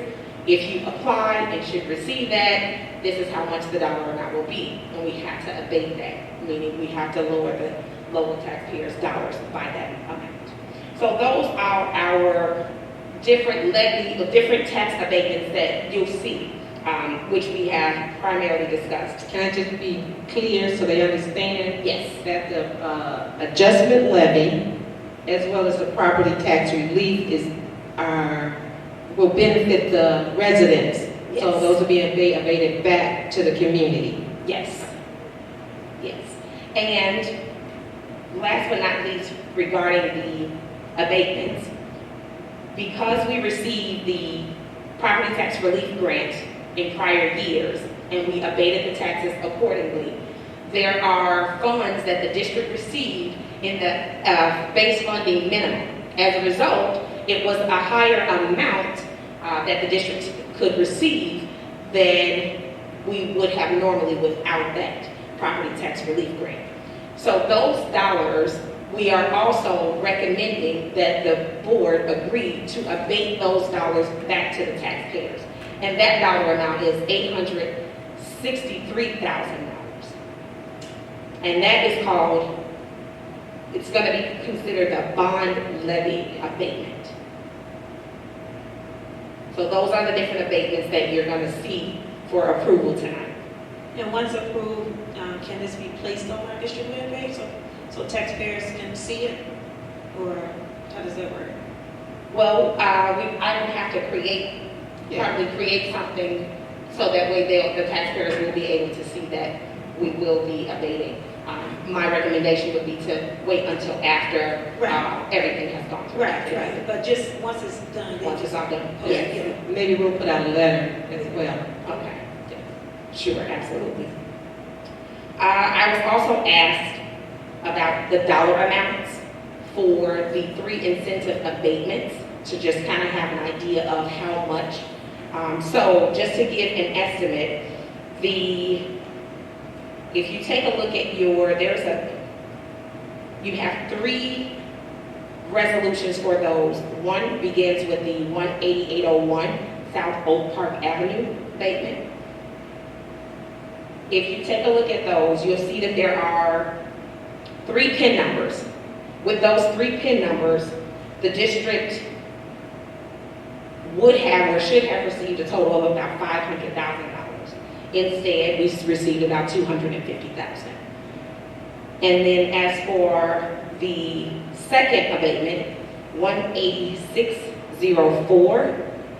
if you apply and should receive that, this is how much the dollar amount will be. And we have to abate that, meaning we have to lower the local taxpayers' dollars by that amount. So those are our different different tax abatements that you'll see, which we have primarily discussed.
Can I just be clear so they understand?
Yes.
That the adjustment levy, as well as the property tax relief, will benefit the residents.
Yes.
So those will be abated back to the community.
Yes. Yes. And last but not least, regarding the abatements, because we received the property tax relief grant in prior years and we abated the taxes accordingly, there are funds that the district received in the base funding minimum. As a result, it was a higher amount that the district could receive than we would have normally without that property tax relief grant. So those dollars, we are also recommending that the board agree to abate those dollars back to the taxpayers. And that dollar amount is $863,000. And that is it's going to be considered a bond levy abatement. So those are the different abatements that you're gonna see for approval tonight.
And once approved, can this be placed on our district webpage so taxpayers can see it? Or how does that work?
Well, I don't have to probably create something so that way the taxpayers will be able to see that we will be abating. My recommendation would be to wait until after everything has gone through.
Right. But just once it's done, they
Once it's all done.
post
Yes.
it.
Maybe we'll put out a letter as well.
Okay. Sure, absolutely. I was also asked about the dollar amounts for the 3 incentive abatements to just kind of have an idea of how much. So just to give an estimate, if you take a look at you have 3 resolutions for those. One begins with the 18801 South Oak Park Avenue abatement. If you take a look at those, you'll see that there are 3 PIN numbers. With those 3 PIN numbers, the district would have or should have received a total of about $500,000. Instead, we received about $250,000. And then as for the second abatement, 18604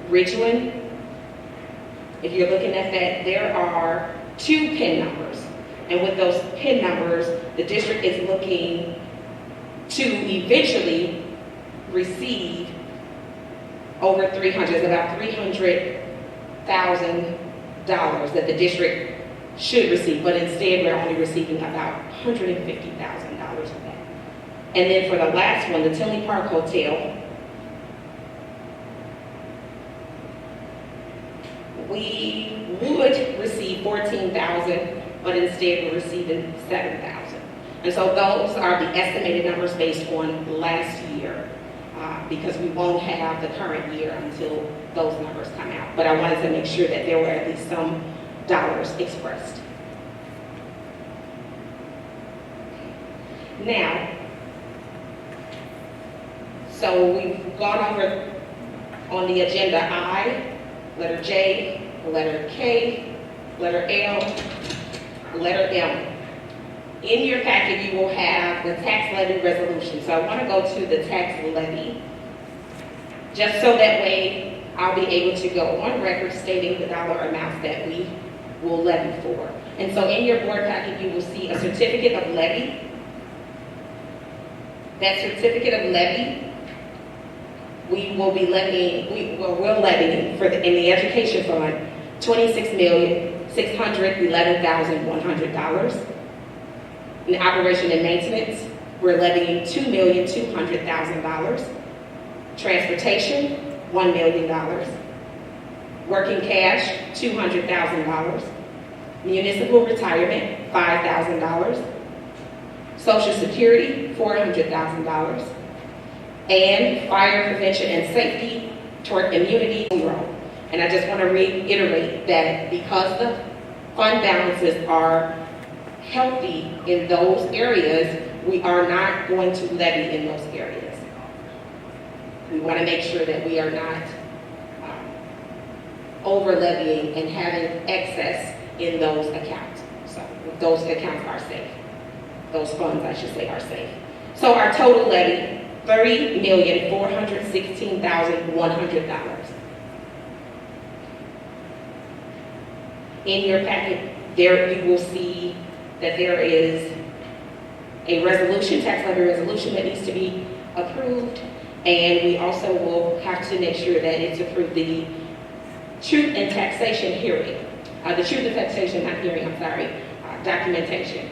Ridgeland, if you're looking at that, there are 2 PIN numbers. And with those PIN numbers, the district is looking to eventually receive over about $300,000 that the district should receive, but instead we're only receiving about $150,000 of that. And then for the last one, the Tinley Park Hotel, we would receive $14,000, but instead we're receiving $7,000. And so those are the estimated numbers based on last year, because we won't have the current year until those numbers come out. But I wanted to make sure that there were at least some dollars expressed. Now, so we've gone over on the agenda I, letter J, letter K, letter L, letter M. In your packet, you will have the tax levy resolution. So I want to go to the tax levy, just so that way I'll be able to go on record stating the dollar amounts that we will levy for. And so in your board packet, you will see a certificate of levy. That certificate of levy, we will be levying, we're levying in the education fund, $26,611,100. In operation and maintenance, we're levying $2,200,000. Transportation, $1 million. Working cash, $200,000. Municipal retirement, $5,000. Social Security, $400,000. And fire prevention and safety, tort immunity, 0. And I just want to reiterate that because the fund balances are healthy in those areas, we are not going to levy in those areas. We want to make sure that we are not over levying and having excess in those accounts. So those accounts are safe. Those funds, I should say, are safe. So our total levy, $30,416,100. In your packet, there you will see that there is a resolution, tax levy resolution that needs to be approved, and we also will have to make sure that it's approved the truth and taxation hearing, the truth and taxation, not hearing, I'm sorry, documentation.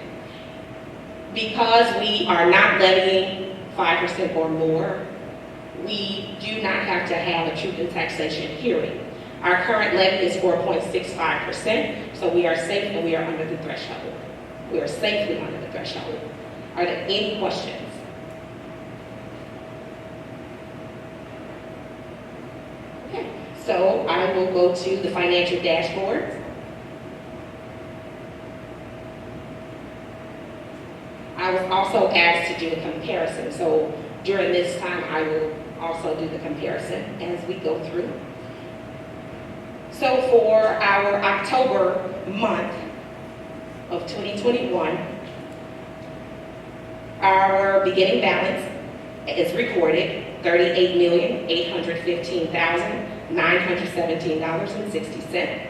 Because we are not levying 5% or more, we do not have to have a truth and taxation hearing. Our current levy is 4.65%, so we are safe and we are under the threshold. We are safely under the threshold. Are there any questions? Okay, so I will go to the financial dashboard. I was also asked to do a comparison, so during this time I will also do the comparison as we go through. So for our October month of 2021, our beginning balance is recorded $38,815,917.60.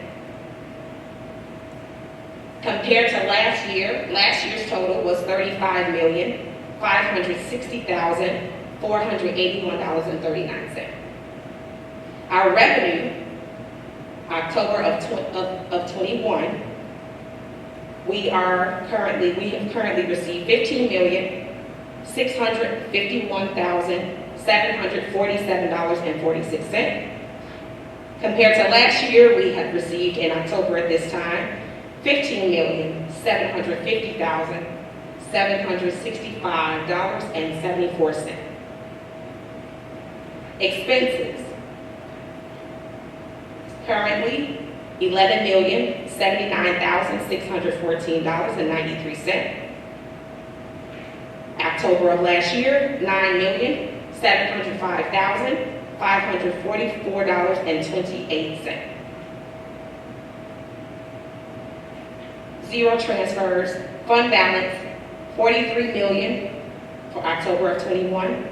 Compared to last year's total was $35,560,481.39. Our revenue, October of 21, we have currently received $15,651,747.46. Compared to last year, we had received in October at this time, $15,750,765.74. Expenses, currently $11,079,614.93. October of last year, $9,705,544.28. Zero transfers. Fund balance, $43 million for October of 21,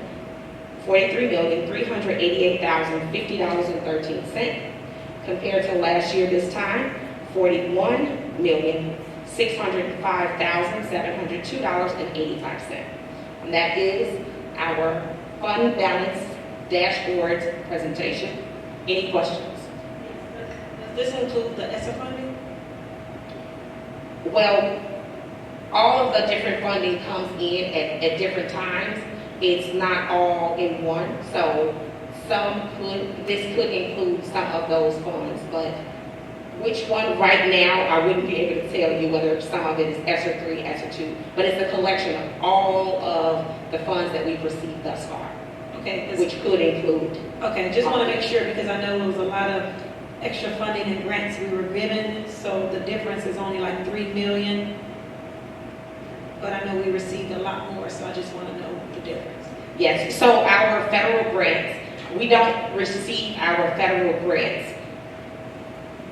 $43,388,050.13. Compared to last year this time, $41,605,702.85. And that is our fund balance dashboard presentation. Any questions?
Does this include the ESSA funding?
Well, all of the different funding comes in at different times. It's not all in one, so this could include some of those funds, but which one right now, I wouldn't be able to tell you whether some of it is ESSA 3, ESSA 2, but it's a collection of all of the funds that we've received thus far,
Okay.
which could include.
Okay, just want to make sure, because I know there was a lot of extra funding and grants we were given, so the difference is only like $3 million. But I know we received a lot more, so I just want to know the difference.
Yes, so our federal grants, we don't receive our federal grants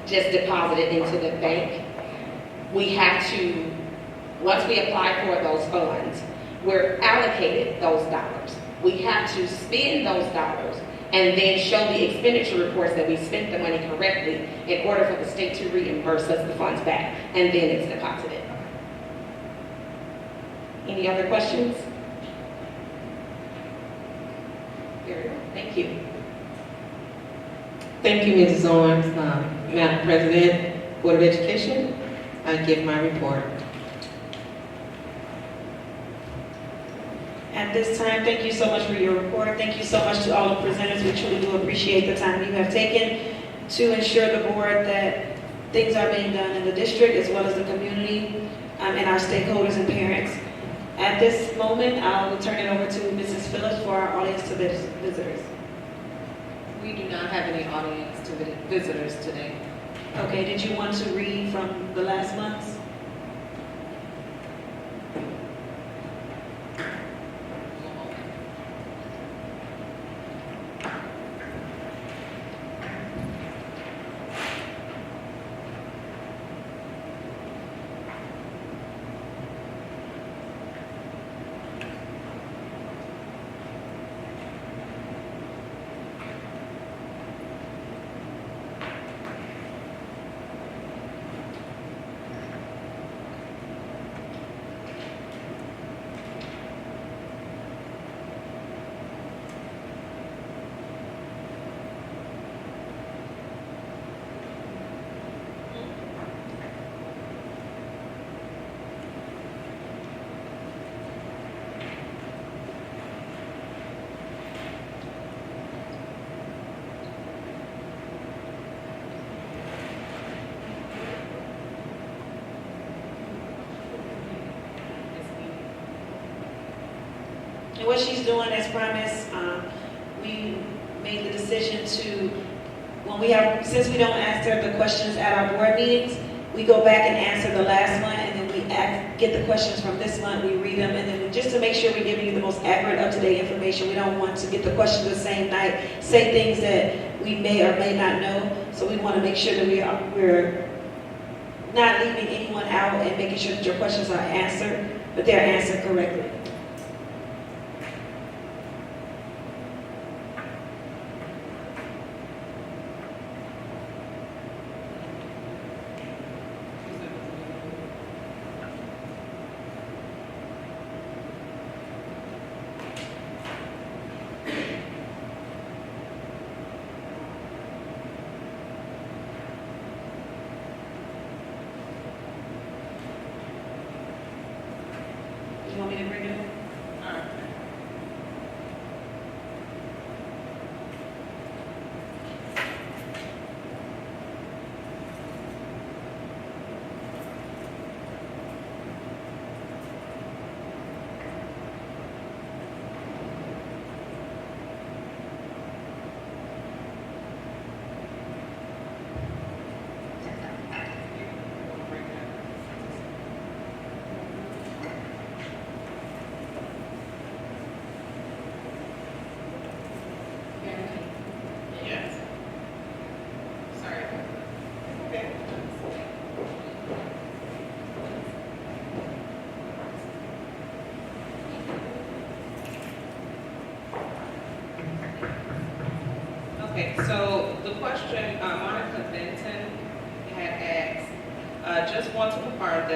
just deposited into the bank. We have to, once we apply for those funds, we're allocated those dollars. We have to spend those dollars and then show the expenditure reports that we spent the money correctly in order for the state to reimburse us the funds back, and then it's deposited. Any other questions? Very good. Thank you.
Thank you, Mrs. Owens. Madam President, Board of Education, I give my report.
At this time, thank you so much for your report. Thank you so much to all the presenters. We truly do appreciate the time you have taken to ensure the board that things are being done in the district as well as the community and our stakeholders and parents. At this moment, I will turn it over to Mrs. Phillips for our audience to visitors.
We do not have any audience to visitors today.
Okay, did you want to read from the last month's? And what she's doing, as promised, we made the decision to, since we don't answer the questions at our board meetings, we go back and answer the last one, and then we get the questions from this month, we read them, and then we just to make sure we're giving you the most accurate, up-to-date information. We don't want to get the questions the same night, say things that we may or may not know. So we want to make sure that we're not leaving anyone out and making sure that your questions are answered, but they're answered correctly. You want me to bring it up?
Yes. Sorry. Okay. Okay, so the question Monica Benton had asked, just want to confirm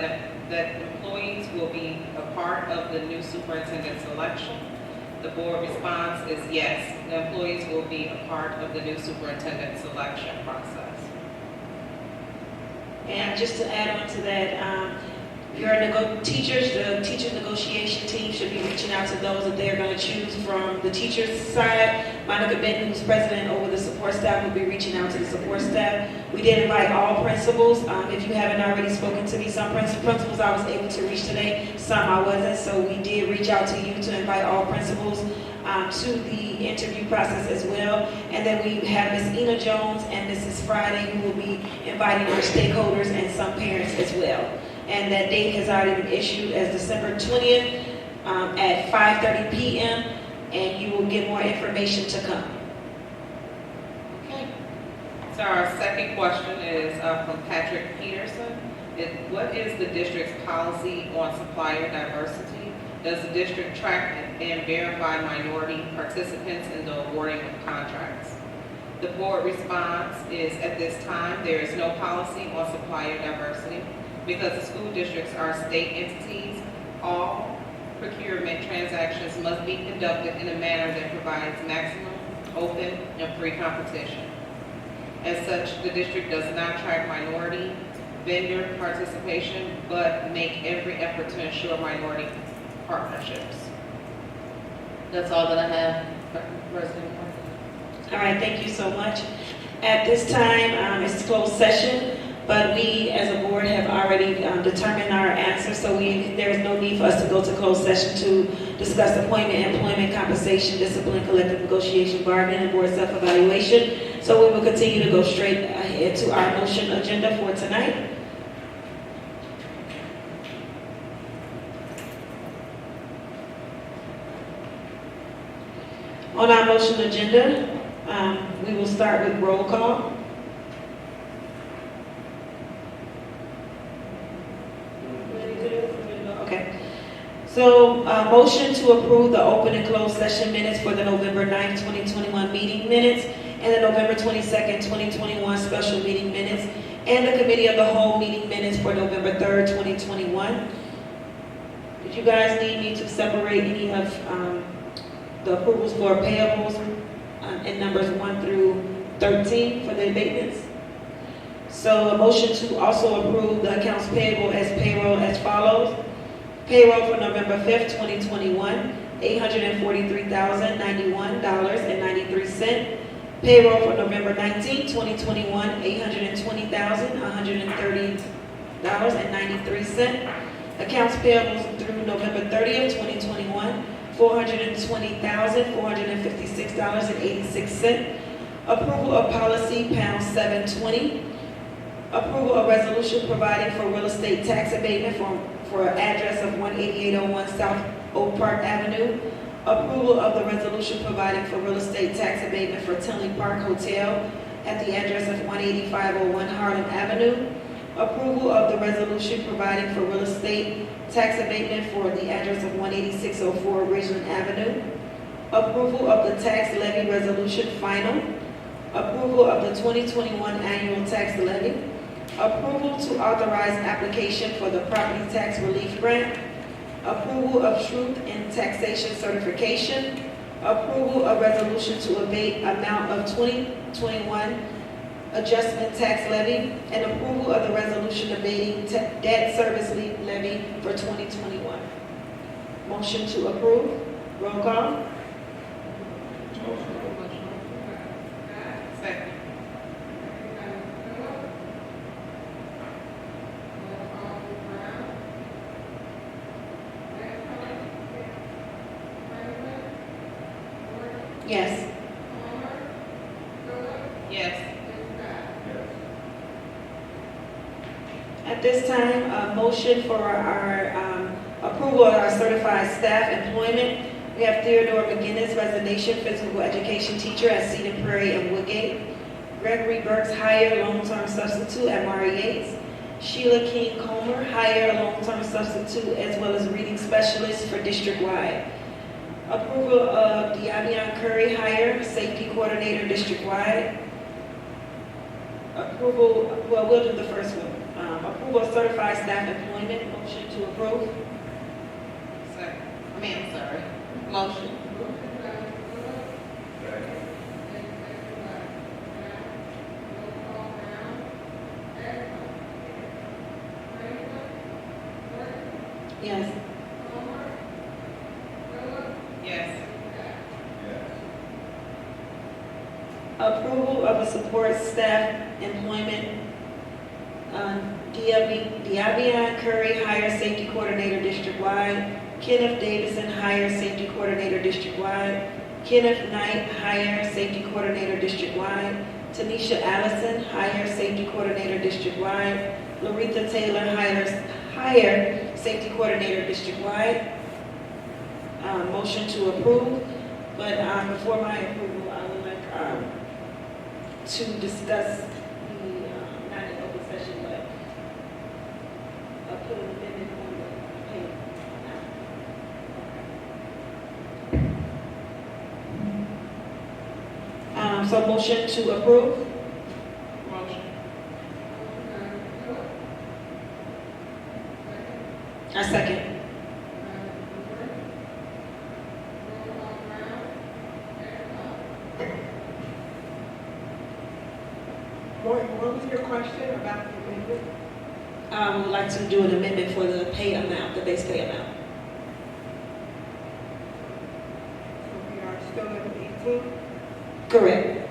that employees will be a part of the new superintendent selection. The board response is yes, the employees will be a part of the new superintendent selection process.
And just to add on to that, the teacher negotiation team should be reaching out to those that they're going to choose from the teacher's side. Monica Benton, who's president over the support staff, will be reaching out to the support staff. We did invite all principals. If you haven't already spoken to me, some principals I was able to reach today, some I wasn't. So we did reach out to you to invite all principals to the interview process as well. And then we have Ms. Ena Jones and Mrs. Friday, who will be inviting our stakeholders and some parents as well. And that date has already been issued as December 20th at 5:30 p.m. And you will get more information to come.
Okay. So our second question is from Patrick Peterson. What is the district's policy on supplier diversity? Does the district track and verify minority participants in the awarding of contracts? The board response is, at this time, there is no policy on supplier diversity. Because the school districts are state entities, all procurement transactions must be conducted in a manner that provides maximum, open, and free competition. As such, the district does not track minority vendor participation, but make every effort to ensure minority partnerships. That's all that I have, President.
All right, thank you so much. At this time, it's closed session. But we, as a board, have already determined our answer, so there is no need for us to go to closed session to discuss appointment, employment, compensation, discipline, collective negotiation, bargaining, and board self-evaluation. So we will continue to go straight ahead to our motion agenda for tonight. On our motion agenda, we will start with roll call. Okay. So, motion to approve the open and closed session minutes for the November 9th, 2021 meeting minutes and the November 22nd, 2021 special meeting minutes and the committee of the whole meeting minutes for November 3rd, 2021. Did you guys need me to separate any of the approvals for payables in numbers 1 through 13 for the abatements? So a motion to also approve the accounts payable as payroll as follows. Payroll for November 5th, 2021, $843,091.93. Payroll for November 19th, 2021, $820,130.93. Accounts payables through November 30th, 2021, $420,456.86. Approval of policy pound 720. Approval of resolution providing for real estate tax abatement for an address of 18801 South Oak Park Avenue. Approval of the resolution providing for real estate tax abatement for Tinley Park Hotel at the address of 18501 Harlem Avenue. Approval of the resolution providing for real estate tax abatement for the address of 18604 Ridgeland Avenue. Approval of the tax levy resolution final. Approval of the 2021 annual tax levy. Approval to authorize application for the property tax relief grant. Approval of truth in taxation certification. Approval of resolution to abate amount of 2021 adjustment tax levy. And approval of the resolution abating debt service levy for 2021. Motion to approve. Roll call.
Second.
Yes.
Yes.
At this time, a motion for our approval of our certified staff employment. We have Theodore McGinnis, resignation, physical education teacher at Cedar Prairie and Woodgate. Gregory Burks, hire, long-term substitute at Maury Yates. Sheila King Comer, hire, long-term substitute, as well as reading specialist for district-wide. Approval of Diabion Curry, hire, safety coordinator district-wide. Approval, well, we'll do the first one. Approval of certified staff employment. Motion to approve.
Second. I'm sorry. Motion.
Yes.
Yes.
Approval of a support staff employment. Diabion Curry, hire, safety coordinator district-wide. Kenneth Davison, hire, safety coordinator district-wide. Kenneth Knight, hire, safety coordinator district-wide. Tanisha Allison, hire, safety coordinator district-wide. Laretha Taylor, hire, safety coordinator district-wide. Motion to approve, but before my approval, I would like to discuss the, not in open session, but put an amendment on the pay. So motion to approve.
Motion.
I second.
What was your question about the amendment?
I would like to do an amendment for the pay amount, the base pay amount.
So we are still at 18?
Correct.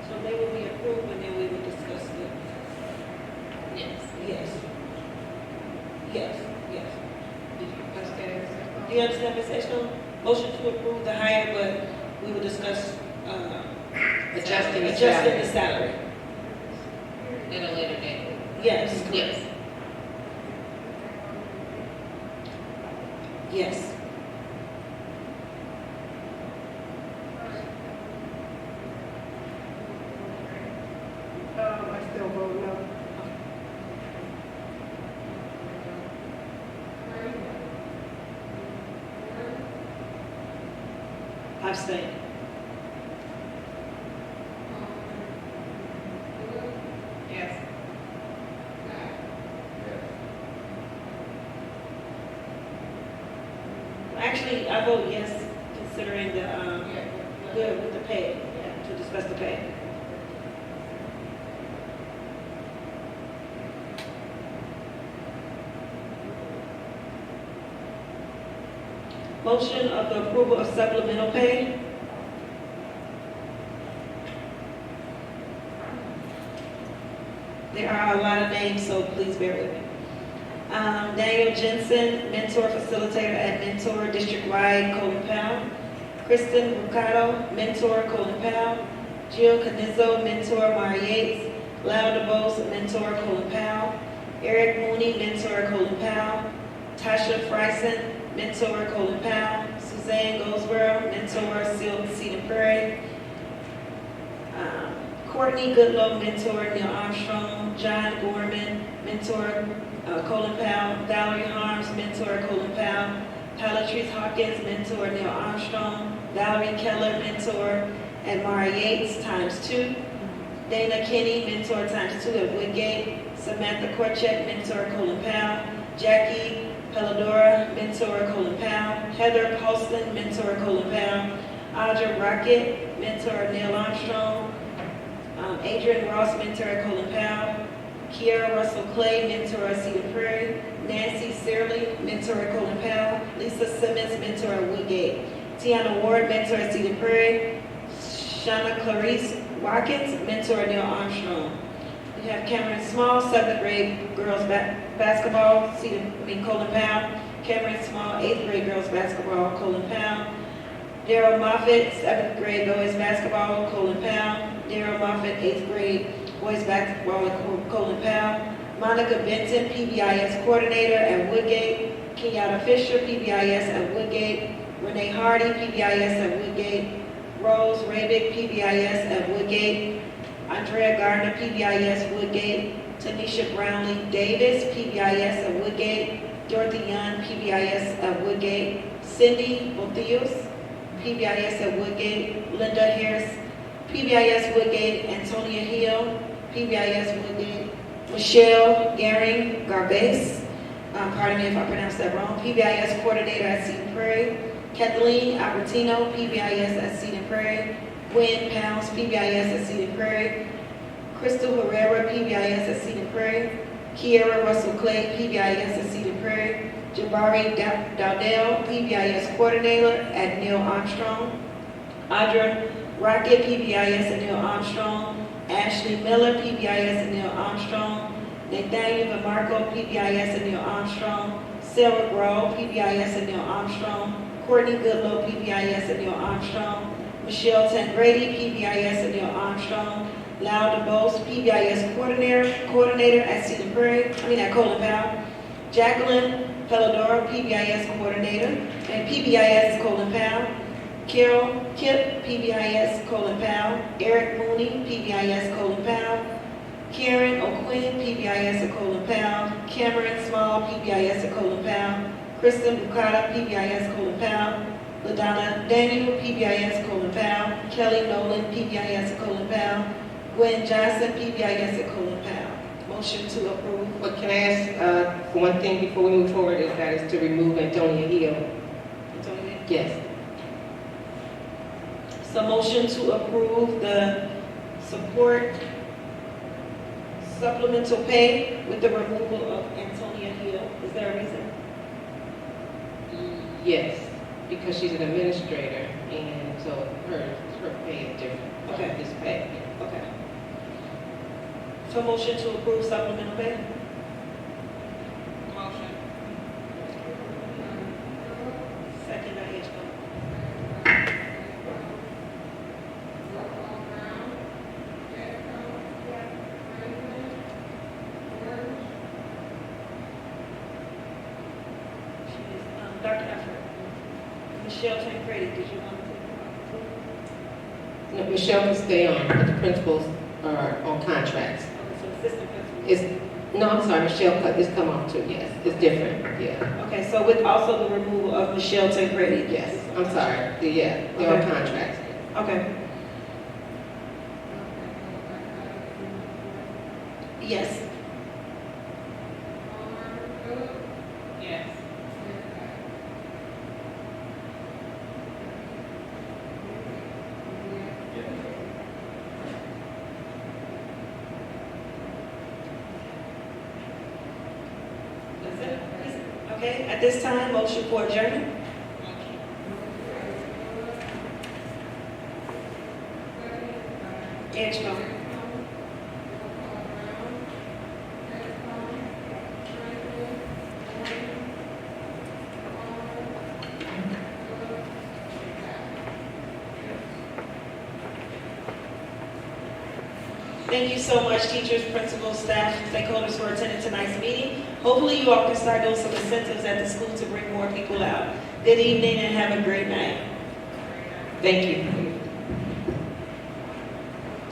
So they will be approved and then we will discuss it.
Yes.
Yes. Yes, yes.
Did you understand?
Do you understand, Ms. Ashton? Motion to approve the hire, but we will discuss,
Adjusting the
adjusting the salary.
At a later date.
Yes.
Yes.
Yes.
I still vote no.
Abstain.
Yes.
Actually, I vote yes, considering the, with the pay, to discuss the pay. Motion of the approval of supplemental pay. There are a lot of names, so please bear with me. Daniel Jensen, mentor facilitator at Mentor District-wide, Powell. Kristen Rucado, mentor, Powell. Jill Canizzo, mentor, Mara Yates. Lau DeBose, mentor, Powell. Eric Mooney, mentor, Powell. Tasha Fryson, mentor, Powell. Suzanne Goldsboro, mentor, Cedar Prairie. Courtney Goodlow, mentor, Neil Armstrong. John Gorman, mentor, Powell. Valerie Harms, mentor, Powell. Patrice Hawkins, mentor, Neil Armstrong. Valerie Keller, mentor, at Mara Yates, ×2. Dana Kinney, mentor, ×2 at Woodgate. Samantha Korchek, mentor, Powell. Jackie Pelladora, mentor, Powell. Heather Paulson, mentor, Powell. Audra Rocket, mentor, Neil Armstrong. Adrian Ross, mentor, Powell. Kiara Russell Clay, mentor, Cedar Prairie. Nancy Searly, mentor, Powell. Lisa Simmons, mentor, Woodgate. Tiana Ward, mentor, Cedar Prairie. Shauna Clarice Watkins, mentor, Neil Armstrong. We have Cameron Small, 7th grade girls basketball, Powell. Cameron Small, 8th grade girls basketball, Powell. Daryl Moffitt, 7th grade boys basketball, Powell. Daryl Moffitt, 8th grade boys basketball at Powell. Monica Benton, PBIS coordinator at Woodgate. Kenyatta Fisher, PBIS at Woodgate. Renee Hardy, PBIS at Woodgate. Rose Rabick, PBIS at Woodgate. Andrea Gardner, PBIS Woodgate. Tanisha Brownlee Davis, PBIS at Woodgate. Dorothy Young, PBIS at Woodgate. Cindy Botillos, PBIS at Woodgate. Linda Harris, PBIS Woodgate. Antonia Hill, PBIS Woodgate. Michelle Garing Garbes, pardon me if I pronounced that wrong, PBIS coordinator at Cedar Prairie. Kathleen Albertino, PBIS at Cedar Prairie. Gwen Pounds, PBIS at Cedar Prairie. Crystal Herrera, PBIS at Cedar Prairie. Kiara Russell Clay, PBIS at Cedar Prairie. Jabari Dowdell, PBIS coordinator at Neil Armstrong. Audra Rocket, PBIS at Neil Armstrong. Ashley Miller, PBIS at Neil Armstrong. Nathaniel DeMarco, PBIS at Neil Armstrong. Sarah Grohl, PBIS at Neil Armstrong. Courtney Goodlow, PBIS at Neil Armstrong. Michelle Tangrady, PBIS at Neil Armstrong. Lau DeBose, PBIS coordinator at Cedar Prairie, at Powell. Jacqueline Pelladora, PBIS coordinator at PBIS Powell. Carol Kip, PBIS Powell. Eric Mooney, PBIS Powell. Karen O'Quinn, PBIS at Powell. Cameron Small, PBIS at Powell. Kristen Bucata, PBIS Powell. LaDonna Daniel, PBIS Powell. Kelly Nolan, PBIS at Powell. Gwen Johnson, PBIS at Powell. Motion to approve.
But can I ask for one thing before we move forward, is that is to remove Antonia Hill?
Antonia?
Yes.
So motion to approve the support supplemental pay with the removal of Antonia Hill. Is there a reason?
Yes, because she's an administrator, and so her pay is different.
Okay.
This pay.
Okay. So motion to approve supplemental pay?
Motion.
Second, by Hitchcock. Dr. Effort. Michelle Tancredi, did you want to?
No, Michelle can stay on, but the principals are on contracts.
Okay, so assistant principal.
No, I'm sorry, Michelle cut this come off too, yes, it's different, yeah.
Okay, so with also the removal of Michelle Tancredi?
Yes, I'm sorry, yeah, they're on
Okay.
contracts.
Okay. Yes.
Yes.
That's it? Okay, at this time, motion for adjournment? Edgecombe. Thank you so much, teachers, principals, staff, stakeholders for attending tonight's meeting. Hopefully you all can start doing some incentives at the school to bring more people out. Good evening and have a great night.
Thank you.